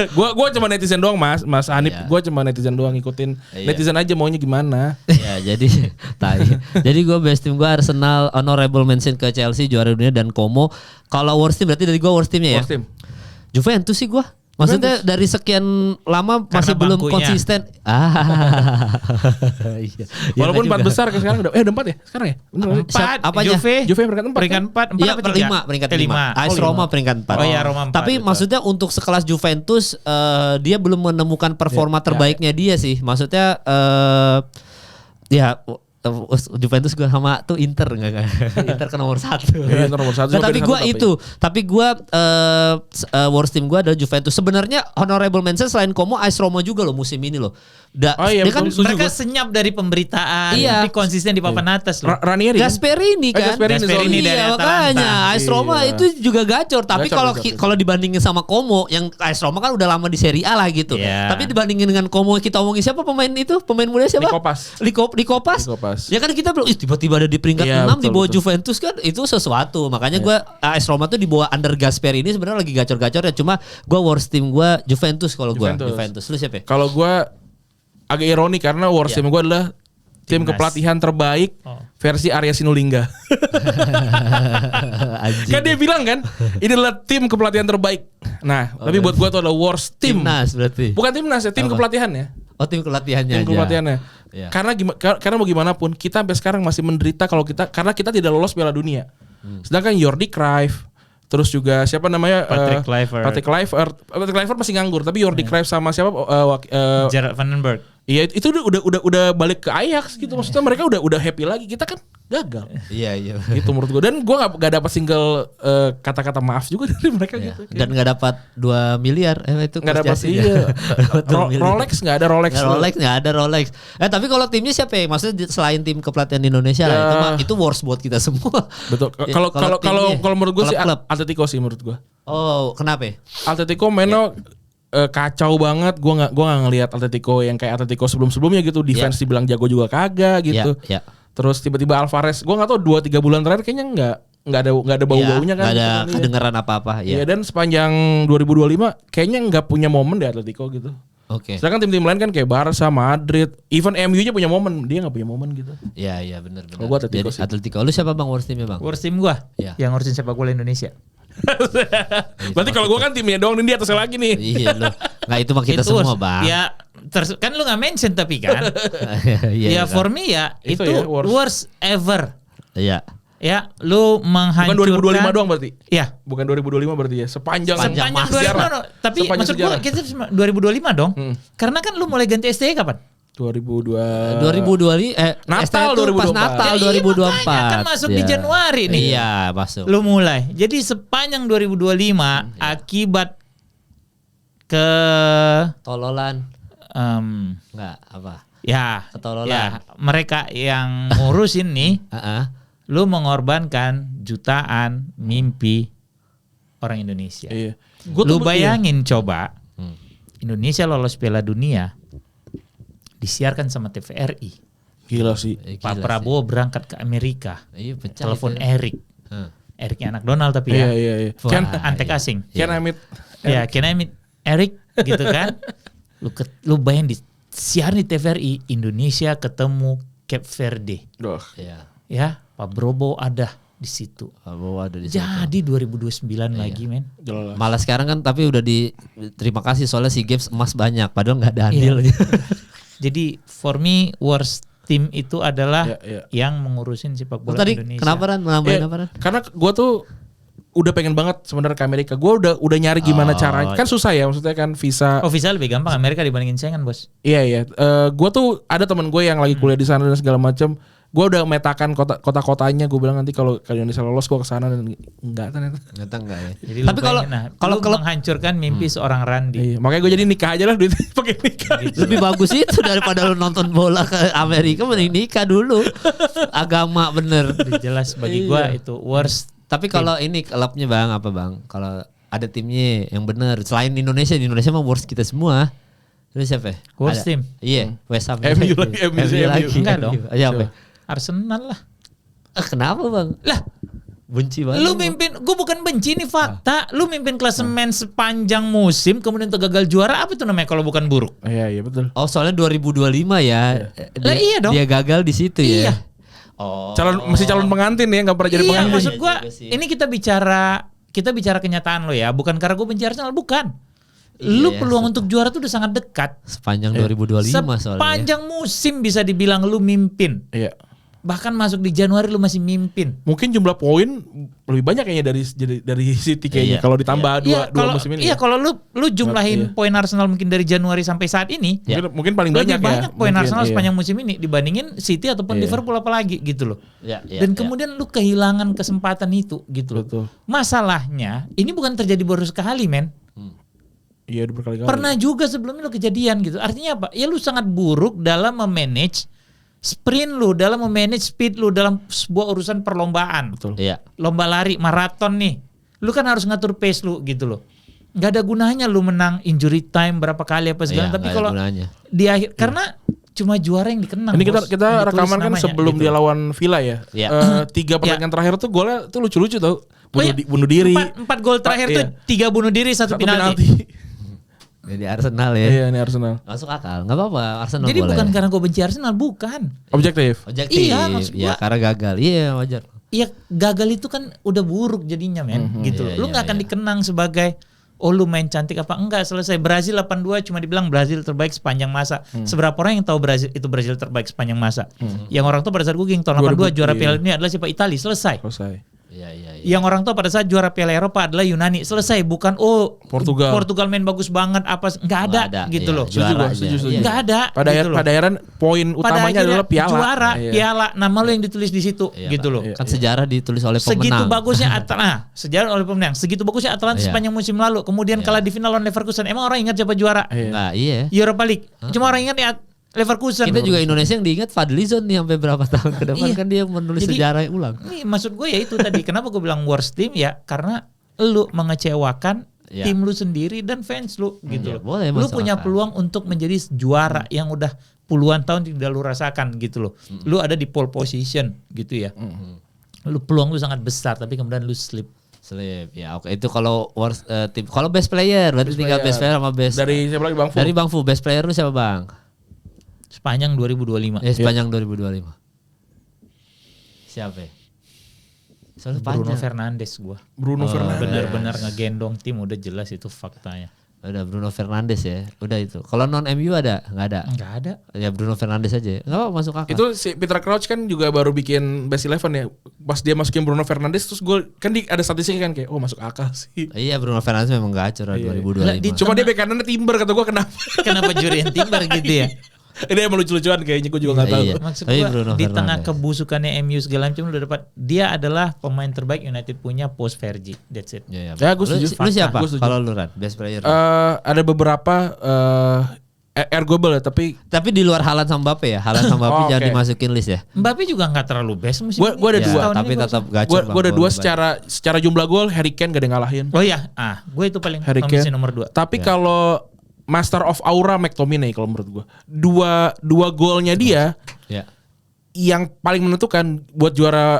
gue cuma netizen doang Mas Hanif, Iya. gue cuma netizen doang ngikutin netizen aja maunya gimana. Ya jadi tai. Jadi gue best team gue Arsenal, honorable mention ke Chelsea juara dunia dan Como. Kalau worst team berarti dari gue worst teamnya ya. Worst team. Juventus sih gue. Maksudnya dari sekian lama masih belum bangkunya. konsisten. Iya. Walaupun Ya, 4 besar sekarang udah udah 4 ya sekarang ya. Bener ya? 4 Apanya? Juve peringkat 4. Peringkat 4 Iya peringkat 5. AS Roma peringkat 4. Oh iya Roma 4. Tapi maksudnya untuk sekelas Juventus dia belum menemukan performa terbaiknya dia sih. Maksudnya Juventus gue sama tuh Inter enggak. Inter ke nomor 1. Iya, Inter nomor 1. Nah, tapi gue worst team gue adalah Juventus. Sebenarnya honorable mention selain Como AS Roma juga loh musim ini loh. Oh iya, dia kan betul. mereka senyap dari pemberitaan, Iya. tapi konsisten di papan atas loh. Ranieri kan? Gasperini kan. Gasperini dari Iya, Atalanta. makanya AS Roma Iya. itu juga gacor. Tapi Gacor. kalau dibandingin sama Como, yang AS Roma kan udah lama di Serie A lah gitu. Iya. Tapi dibandingin dengan Como, kita omongin siapa pemain itu? Pemain muda siapa? Likopas. Likopas. Likopas. Ya kan kita belum tiba-tiba ada di peringkat Iya, 6 di betul, bawah betul. Juventus kan itu sesuatu. Makanya gue AS Roma tuh di bawah under Gasperini sebenarnya lagi gacor-gacor ya. Cuma gue worst team gue Juventus kalau gue. Juventus. Lu siapa? Ya? Kalau gue agak ironi karena worst team gue adalah tim Timnas. kepelatihan terbaik Oh. versi Arya Sinulinga. Anjing. Kan dia bilang kan, ini adalah tim kepelatihan terbaik. Nah, tapi buat gue itu adalah worst team. Timnas berarti. Bukan timnas ya, tim Apa? kepelatihannya. Oh tim kelatihannya Tim aja. kepelatihannya. Iya. Karena mau gimana pun kita sampai sekarang masih menderita karena kita tidak lolos Piala Dunia. Sedangkan Jordi Cruyff, terus juga siapa namanya Patrick Kluivert. Patrick Kluivert masih nganggur, tapi Jordi Cruyff sama siapa Gerard Vandenberg. iya itu udah balik ke Ajax gitu. Maksudnya mereka udah happy lagi. Kita kan gagal. Iya. Gitu menurut gue. Dan gue gak dapat single kata-kata maaf juga dari mereka Iya. gitu. Dan nggak dapat 2 miliar itu Nggak coach dapat Justin iya. ya. Dapat 2 miliar. Rolex nggak ada Rolex. Nggak ada Rolex. Tapi kalau timnya siapa ya? Maksudnya selain tim kepelatihan Indonesia lah, itu worst buat kita semua. Betul. Ya, Kalau menurut gue sih klub-klub. Atletico sih menurut gue. Oh, kenapa? Ya? Atletico mainnya kacau banget. Gue nggak ngelihat Atletico yang kayak Atletico sebelumnya gitu. Defense dibilang jago juga kagak gitu. Iya. Terus tiba-tiba Alvarez, gue nggak tahu 2-3 bulan terakhir kayaknya nggak ada bau-baunya kan. Nggak ada Iya. kedengaran apa-apa. Iya, Iya. dan sepanjang 2025 kayaknya nggak punya momen di Atletico gitu. Oke. Sedangkan tim-tim lain kan kayak Barca, Madrid, even MU-nya punya momen, dia nggak punya momen gitu. Iya benar. Kalau gua Atletico Jadi sih. Atletico. Lu siapa bang worst timnya bang? Worst team gua Iya. yang ngurusin sepak bola Indonesia. Berarti kalau gue kan timnya doang, ini di atasnya lagi nih. Iya lu. Nggak itu mah kita Itu semua worst. bang. Ya kan lu nggak mention tapi kan. Iya. Ya for me ya Itu itu ya, worst ever. Iya. Ya lu Bukan menghancurkan. 2025 doang berarti. Ya. Bukan 2025 berarti ya. Sepanjang Sepanjang Sepanjang sejarah. 2000, no. Tapi Sepanjang maksud gua sejarah. kita 2025 dong. Karena kan lu mulai ganti STI kapan? 2002 2020 Natal STI itu pas 2024. Natal Ya, iya, 2024. makanya kan masuk di Januari nih. Iya, masuk. Lu mulai. Jadi sepanjang 2025 akibat ke Tololan. em, Enggak, apa? ya Ketololan. ya mereka yang ngurusin nih, Heeh. lu mengorbankan jutaan mimpi orang Indonesia. Iya. Lu bayangin coba Hmm. Indonesia lolos Piala Dunia disiarkan sama TVRI. Gila sih. Pak Prabowo berangkat ke Amerika. Iya, pecah. Telepon itu. Erik. Heeh. Eriknya anak Donald tapi Iya, ya. iya, iya. Wah. Can Antek asing. Amit. Ya, can I meet Erik gitu kan? Lu bayangin disiarin di TVRI Indonesia ketemu Cape Verde. Duh. Iya. Ya, Pak Prabowo ada di situ. Prabowo ada di situ. Jadi 2029 lagi men. Jelas. Malah sekarang kan tapi udah terima kasih soalnya si Games emas banyak padahal nggak ada andil. Iya. Jadi for me worst team itu adalah Iya, iya. yang mengurusin sepak bola Tadi Indonesia. kenapa Ran? Menambahin Iya, apa Ran? karena gue tuh udah pengen banget sebenarnya ke Amerika. Gue udah nyari gimana Oh, caranya. Kan susah ya, maksudnya kan visa. Oh visa lebih gampang Amerika dibandingin Schengen bos. Iya iya. Gue tuh ada temen gue yang lagi kuliah di sana dan segala macam. Gue udah metakan kota-kotanya. Gue bilang nanti kalau Indonesia lolos gue kesana dan enggak ternyata. Ternyata enggak ya. Jadi Tapi lu kalau bayangin, kalau lu klub menghancurkan mimpi seorang Randy. Iya. Makanya gue jadi nikah aja lah duit pakai nikah. lebih bagus itu daripada lu nonton bola ke Amerika mending nikah dulu. Agama bener. Udah jelas bagi gua itu worst. Tapi kalau ini klubnya Bang apa Bang? Kalau ada timnya yang benar. Selain Indonesia, di Indonesia mah worst kita semua. Terus siapa? Worst team? Iya, West Ham. MU lagi, MU lagi. Enggak dong. Aja apa? Arsenal lah. Kenapa bang? Lah, Benci banget. lu mimpin, gue bukan benci ini fakta. Lu mimpin klasemen sepanjang musim, kemudian tuh gagal juara, apa itu namanya kalau bukan buruk? Iya betul. Oh soalnya 2025 ya. Lah iya dong. Dia gagal di situ Iya. ya. Oh. Masih calon pengantin ya, nggak pernah jadi Iya, pengantin. maksud gue, Iya juga sih. ini kita bicara kenyataan lo ya, bukan karena gue benci Arsenal, bukan. Iya, Lu peluang untuk juara tuh udah sangat dekat. Sepanjang 2025 soalnya. Sepanjang musim bisa dibilang lu mimpin. Iya. Bahkan masuk di Januari lu masih mimpin. Mungkin jumlah poin lebih banyak kayaknya dari City kayaknya Iya. kalau ditambah dua musim ini. Iya, kalau lu jumlahin poin Arsenal mungkin dari Januari sampai saat ini, Mungkin paling banyak lebih banyak ya. poin Mungkin, Arsenal iya. sepanjang musim ini dibandingin City ataupun Liverpool apalagi gitu loh. Ya, ya, Dan ya. kemudian lu kehilangan kesempatan itu gitu loh. Betul. Masalahnya ini bukan terjadi baru sekali, men. Iya, udah berkali-kali. Pernah juga sebelumnya lu kejadian gitu. Artinya apa? Ya lu sangat buruk dalam memanage sprint lu, dalam memanage speed lu dalam sebuah urusan perlombaan. Betul. Iya. Lomba lari, maraton nih. Lu kan harus ngatur pace lu gitu loh. Nggak ada gunanya lu menang injury time berapa kali apa segala. Iya, Tapi nggak ada kalau gunanya. di akhir, karena cuma juara yang dikenang. Ini Bos. kita Yang rekaman ditulis kan namanya, sebelum gitu. dia lawan Villa ya. Iya. 3 pertandingan terakhir tuh golnya tuh lucu-lucu tau. Oh iya, Bunuh diri. Empat gol terakhir tuh 3 bunuh diri, 1 Satu penalti. Jadi Arsenal ya. Iya, ini Arsenal. Masuk akal. Enggak apa-apa. Arsenal Jadi boleh. bukan karena gue benci Arsenal, bukan. Objektif. Objektif. Iya, maksud Ya gua- karena gagal. Iya wajar. Ya gagal itu kan udah buruk jadinya, men, gitu. Iya, Lu nggak akan dikenang sebagai lu main cantik apa enggak. Selesai Brazil 82 cuma dibilang Brazil terbaik sepanjang masa. Seberapa orang yang tahu Brazil itu Brazil terbaik sepanjang masa? Yang orang tuh pada saat googling tahun 82 juara Piala Dunia adalah siapa? Italia, selesai. Selesai. Iya, iya, iya. Yang orang tuh pada saat juara Piala Eropa adalah Yunani, selesai. Bukan Portugal main bagus banget apa nggak ada, gitu iya, loh. juara Setuju, aja. setuju. Iya. Nggak ada. Pada gitu loh. pada akhirnya poin Pada utamanya akhirnya adalah piala. Juara, Iya. piala, nama lu yang ditulis di situ, Iya, gitu Pak. loh. Kan sejarah ditulis oleh pemenang. Segitu bagusnya Atalanta, sejarah oleh pemenang. Segitu bagusnya Atalanta Iya. sepanjang musim lalu. Kemudian kalah di final lawan Leverkusen. Emang orang ingat siapa juara? Enggak, iya. Europa League. Cuma orang ingat ya Leverkusen. Kita juga Indonesia yang diingat Fadlizon nih sampai berapa tahun ke depan Iya. kan dia menulis Jadi- sejarah yang ulang. Nih maksud gue ya itu tadi. Kenapa gue bilang worst team ya? Karena lu mengecewakan Iya. tim lu sendiri dan fans lu gitu Iya, loh. boleh, Lu masuk punya akal. peluang untuk menjadi juara yang udah puluhan tahun tidak lu rasakan gitu loh. Lu ada di pole position gitu ya. Lu peluang lu sangat besar tapi kemudian lu slip. Slip. Ya, oke. Itu kalau worst tim. Kalau best player berarti tinggal best player sama best. Dari siapa lagi Bang Fu? Dari Bang Fu, best player lu siapa, Bang? Sepanjang 2025. Sepanjang 2025. Siapa? Ya? Soalnya Bruno panjang. Fernandes gua. Bruno Fernandes. Benar-benar ngegendong tim udah jelas itu faktanya. Udah Bruno Fernandes ya. Udah itu. Kalau non MU ada? Enggak ada. Enggak ada. Ya Bruno Fernandes aja. Enggak apa masuk akal. Itu si Peter Crouch kan juga baru bikin best 11 ya. Pas dia masukin Bruno Fernandes terus gue kan ada statistiknya kan kayak masuk akal sih. Iya Bruno Fernandes memang gacor 2025. Lah, Cuma dia bek kanannya Timber kata gue kenapa? Kenapa jurian Timber gitu ya? Ini emang lucu-lucuan kayaknya gue juga nggak tahu. Iya. Maksud Tapi gua Bruno di tengah Fernandes. kebusukannya MU segala macam lu udah dapat dia adalah pemain terbaik United punya post Fergie. That's it. Ya, Ya, gue setuju. Lu siapa? Gua setuju. Kalau lu Ran, best player. Ada beberapa ergoable ya tapi Tapi di luar Haaland sama Mbappe ya. Haaland sama Mbappe Oh, jangan oke. dimasukin list ya. Mbappe juga nggak terlalu best musim Gua ada ini. dua, Setahun tapi ini tetap bagus. gacor. gue ada Bang, dua gol secara jumlah gol Harry Kane gak ada yang ngalahin. Oh iya, gue itu paling Harry nomisi Kane nomor 2. Tapi kalau Master of Aura McTominay kalau menurut gue dua golnya dia Ya. yang paling menentukan buat juara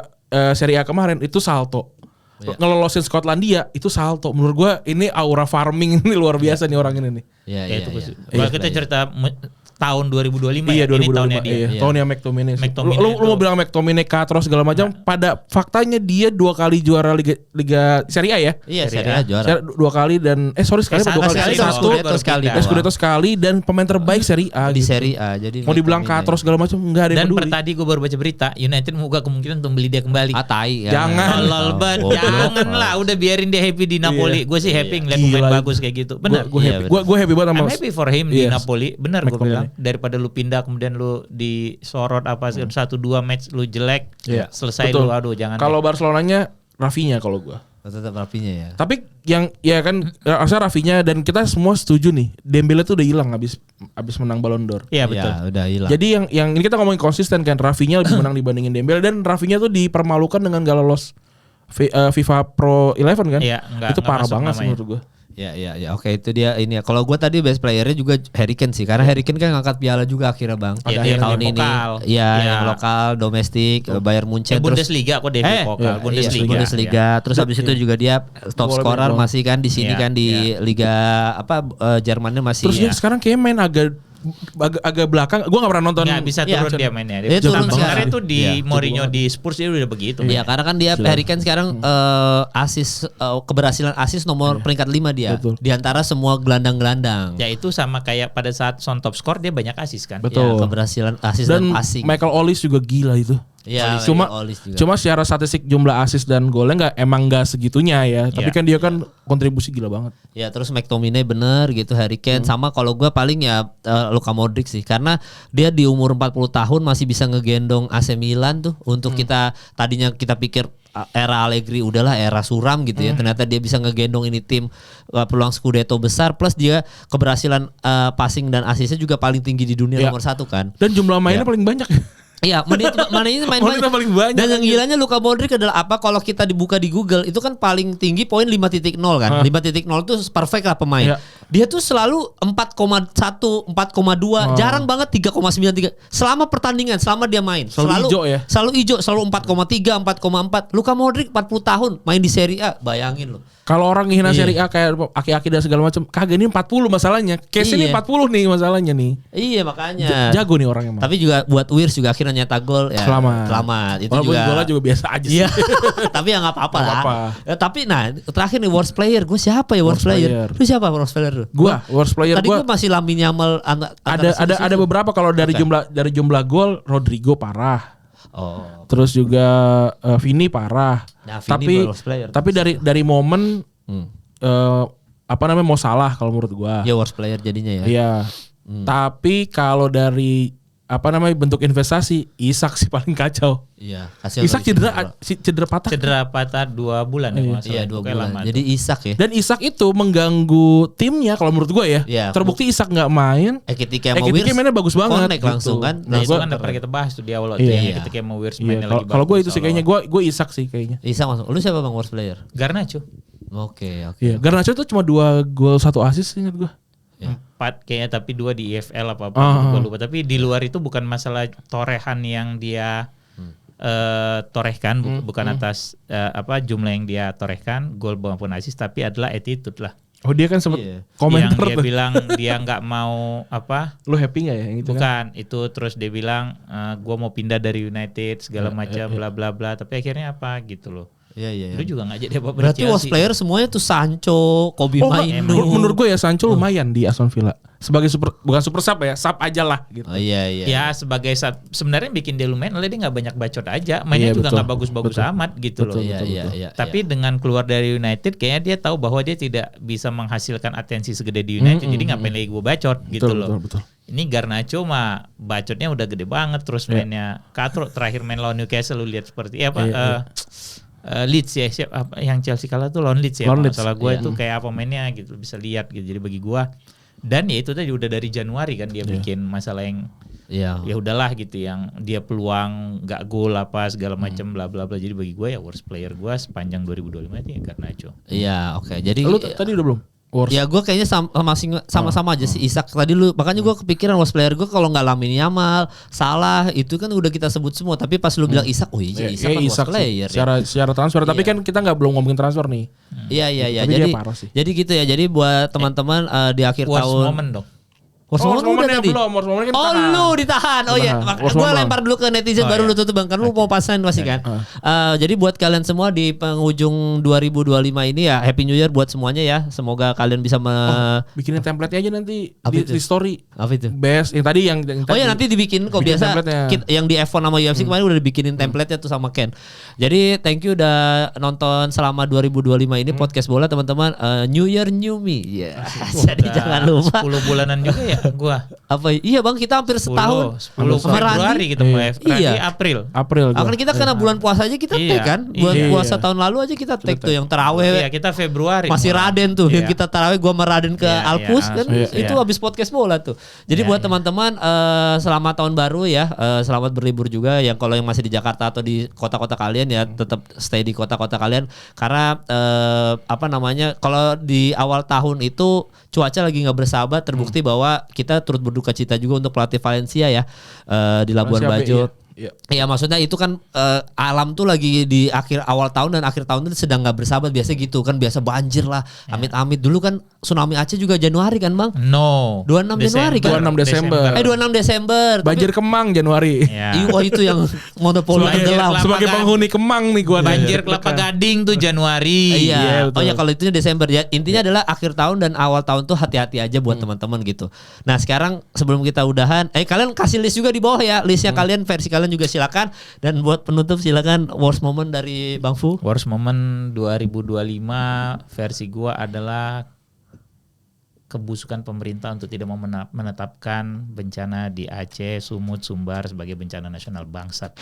Serie A kemarin itu salto. Iya. Ngelolosin Skotlandia itu salto. Menurut gua ini aura farming ini luar biasa nih orang ini nih. Iya, Ya, iya. itu iya. kalau kita cerita tahun 2025 Iya, ya, ini tahunnya 2025. dia. Iya, Iya. tahunnya McTominay. sih. McTominay Lu itu- mau bilang McTominay Katros segala macam, pada faktanya dia 2 kali juara Liga Serie A ya. Iya, Serie Serie A juara. 2 kali dan sekali apa 2 kali? sekali Satu. doang. Scudetto sekali. Baru Scudetto sekali dan pemain terbaik Serie A Di gitu. Serie A. Jadi Mau dibilang McTominay. Katros segala macam enggak ada yang Dan peduli. per tadi gue baru baca berita United membuka kemungkinan untuk beli dia kembali. Ah, tai. Jangan. Tolol banget, Oh, jangan lah, udah biarin dia happy di Napoli. Gue sih happy ngeliat pemain Gila. bagus kayak gitu. Benar. Gue Iya, happy, gue happy banget sama I'm happy for him di Yes. Napoli. Benar gue McTominay. bilang. Daripada lu pindah kemudian lu disorot apa 1-2 match lu jelek, Iya. selesai Betul. lu aduh jangan. Kalau Barcelonanya Rafinha kalau gue. Tetap rapinya ya. Tapi yang ya kan asal Rafinha dan kita semua setuju nih Dembele tuh udah hilang abis menang Ballon d'Or. Iya betul. Ya, udah hilang. Jadi yang ini kita ngomongin konsisten kan Rafinha lebih menang dibandingin Dembele dan Rafinha tuh dipermalukan dengan gak lolos FIFA Pro 11 kan? Iya, itu parah masuk banget sih namanya. menurut gue. Ya, oke itu dia ini ya. Kalau gue tadi best playernya juga Harry Kane sih, karena Harry Kane kan ngangkat piala juga akhirnya bang. Ya, dia tahun yang ini. lokal. Ya, Ya. yang lokal, domestik, Bayern Munchen. Bundesliga kok David Pokal. Bundesliga. Terus habis itu juga dia top Boleh scorer dong. masih kan di sini Iya, kan di Liga Jermannya masih. Terus dia sekarang kayak main agak belakang. Gue gak pernah nonton. Nggak bisa Iya. turun dia mainnya. Dia turun Sebenarnya sekarang. itu di Iya. Mourinho di Spurs dia udah begitu. Iya, karena kan dia Harry Kane sekarang keberhasilan asis nomor peringkat 5 dia. Betul. Di antara semua gelandang-gelandang. Ya itu sama kayak pada saat Son top score dia banyak asis kan. Betul. Ya, keberhasilan asis dan, Dan passing. Michael Olise juga gila itu. Iya, cuma Olise juga. cuma secara statistik jumlah assist dan golnya nggak segitunya ya. Tapi Iya. kan dia kan kontribusi gila banget. Ya terus McTominay bener gitu, Harry Kane sama kalau gue paling ya Luka Modric sih, karena dia di umur 40 tahun masih bisa ngegendong AC Milan tuh untuk kita tadinya kita pikir era Allegri udahlah era suram gitu ya, ternyata dia bisa ngegendong ini tim peluang Scudetto besar, plus dia keberhasilan passing dan asisnya juga paling tinggi di dunia Ya. nomor 1 kan. Dan jumlah mainnya paling banyak. Iya, menitnya main Menitnya paling banyak. Dan yang gilanya Luka Modric adalah apa? Kalau kita dibuka di Google itu kan paling tinggi poin 5.0 kan. 5.0 itu perfect lah pemain. Iya. Dia tuh selalu 4,1, 4,2, jarang banget 3,93. Selama pertandingan, selama dia main, Selalu ijo ya? Selalu ijo, selalu 4,3, 4,4. Luka Modric 40 tahun main di Serie A, bayangin loh. Kalau orang ngehina Iya. Serie A kayak aki-aki dan segala macam, kagak ini 40 masalahnya. Case ini Iya. 40 nih masalahnya nih. Iya makanya. Jago nih orang emang. Tapi juga buat Wirs juga akhirnya nyetak gol ya. Selamat. Itu Walaupun juga. golnya juga biasa aja sih. Iya, tapi ya nggak apa-apa Nggak lah. apa-apa. Tapi nah terakhir nih worst player, gue siapa ya worst Worst player? player. Lu siapa worst player lu? Gua worst player Tadi gua gue masih Lamine Yamal ada beberapa kalau dari jumlah gol Rodrigo parah. Oh. Terus juga Vini parah. Nah, Vini tapi worst player. tapi dari momen apa namanya Mo Salah kalau menurut gua. Ya worst player jadinya ya. Iya. Tapi kalau dari apa namanya bentuk investasi, Isak sih paling kacau. Iya. Hasil Isak cedera patah. Cedera patah 2 bulan ya kalau nggak salah. Iya 2 Pokoknya bulan. lama Jadi tuh. Isak ya. Dan Isak itu mengganggu timnya kalau menurut gua ya. Iya. Terbukti Isak nggak main. Ketika mau Ekitike Wirs mainnya bagus banget. connect langsung gitu. kan. Nah itu gua- kan udah pernah kita bahas tuh di awal waktu Iya. yang ketika mau Wirs Iya, mainnya lagi kalau gue itu bagus, sih kayaknya gue Isak sih kayaknya. Isak langsung. Lu siapa bang worst player? Garnacho Oke. Iya, Garnacho tuh cuma 2 gol 1 assist ingat gue. 4 kayaknya, tapi 2 di EFL apa Ah. gue lupa. Tapi di luar itu bukan masalah torehan yang dia torehkan, bukan atas jumlah yang dia torehkan, gol maupun assist, tapi adalah attitude lah. Oh dia kan sempet Iya. komentar Yang dia tuh. bilang dia nggak mau apa? Lu happy gak ya yang itu kan? Bukan, itu terus dia bilang gue mau pindah dari United segala macam bla bla bla, tapi akhirnya apa gitu loh. Iya. Lu juga nggak jadi apa-apa di Berarti worst Chelsea. player semuanya tuh Sancho, Kobe Oh enggak, Mainu. menurut gue ya Sancho lumayan di Aston Villa. Sebagai bukan super sub ya, sub aja lah gitu. Oh iya. Ya sebagai sebenarnya bikin dia lumayan, dia nggak banyak bacot aja, mainnya Iya, juga betul. nggak bagus-bagus Betul. amat gitu loh. Iya. Tapi dengan keluar dari United, kayaknya dia tahu bahwa dia tidak bisa menghasilkan atensi segede di United, jadi ngapain lagi gue bacot gitu loh. Betul. Ini Garnacho mah bacotnya udah gede banget, terus mainnya katro, terakhir main lawan Newcastle lu lihat seperti apa? Leeds ya, siapa yang Chelsea kalah tuh lawan Leeds ya. Lawan Leeds, Masalah gue itu kayak apa mainnya gitu, bisa lihat gitu. Jadi bagi gue, dan ya itu tadi udah dari Januari kan dia bikin masalah yang Iya. ya udahlah gitu, yang dia peluang nggak gol apa segala macam bla bla bla. Jadi bagi gue ya worst player gue sepanjang 2025 itu ya Garnacho. Iya, oke. Jadi Lu tadi udah belum? Worst. ya gue kayaknya sama-sama aja sih Isak tadi lu, makanya gue kepikiran worst player gue kalau nggak Lamine Yamal, Salah itu kan udah kita sebut semua, tapi pas lu bilang Isak, oh iya Isak kan worst Isak sih, player ya. secara transfer, tapi kan kita nggak belum ngomongin transfer nih. Iya. Tapi Jadi dia parah sih. jadi gitu ya. Jadi buat teman-teman di akhir Worst tahun moment dong. Worst moment udah momennya tadi. belum, worst moment kan Oh ditahan. lu ditahan. Oh iya, Ditahan. Worst gue moment. lempar dulu ke netizen baru lu tutup bang. Kan lu mau pasan pasti kan. Jadi buat kalian semua di penghujung 2025 ini ya Happy New Year buat semuanya ya. Semoga kalian bisa Bikinin template aja nanti Apa itu? di story. apa itu? Best yang tadi yang Oh ya nanti dibikin kok Bikin biasa template-nya. yang di F1 sama UFC kemarin udah dibikinin template-nya tuh sama Ken. Jadi thank you udah nonton selama 2025 ini podcast bola teman-teman. New Year New Me. Ya. Jadi jangan lupa. 10 bulanan juga ya. Gua. Apa? Iya bang, kita hampir setahun. 10 Sama Februari Randi. ketemu Randi Iya. April. April gua. Karena kita kena bulan puasa aja kita Iya, tag kan. Bulan iya. puasa tahun lalu aja kita tag tuh yang taraweh. Iya, kita Februari. Masih mulai. Raden tuh yang Iya. kita taraweh, gua sama Raden ke Iya, Alpus iya, kan Alpus, itu iya. habis podcast bola tuh. Jadi Iya, buat iya. teman-teman selamat tahun baru ya, selamat berlibur juga yang kalau yang masih di Jakarta atau di kota-kota kalian ya tetap stay di kota-kota kalian karena apa namanya kalau di awal tahun itu cuaca lagi nggak bersahabat terbukti bahwa kita turut berduka cita juga untuk pelatih Valencia ya di Labuan Siapa? Bajo. Iya. Iya maksudnya itu kan alam tuh lagi di awal tahun dan akhir tahun itu sedang nggak bersahabat biasa gitu kan biasa banjir lah amit-amit dulu kan tsunami Aceh juga Januari kan bang No. 26 Januari kan? 26 Desember. 26 Desember Banjir Kemang Januari. Ya. Wah itu yang monopoli Banjir tenggelam. kelapa Sebagai Gading. penghuni Kemang nih gua. Banjir Kelapa Gading tuh Januari. Iya. Iya, betul. Oh ya kalau itu Desember ya. Intinya adalah akhir tahun dan awal tahun tuh hati-hati aja buat teman-teman gitu. Nah sekarang sebelum kita udahan, kalian kasih list juga di bawah ya listnya kalian versi kalian juga silakan. Dan buat penutup silakan worst moment dari Bang Fu. Worst moment 2025 versi gua adalah kebusukan pemerintah untuk tidak mau menetapkan bencana di Aceh, Sumut, Sumbar sebagai bencana nasional bangsat.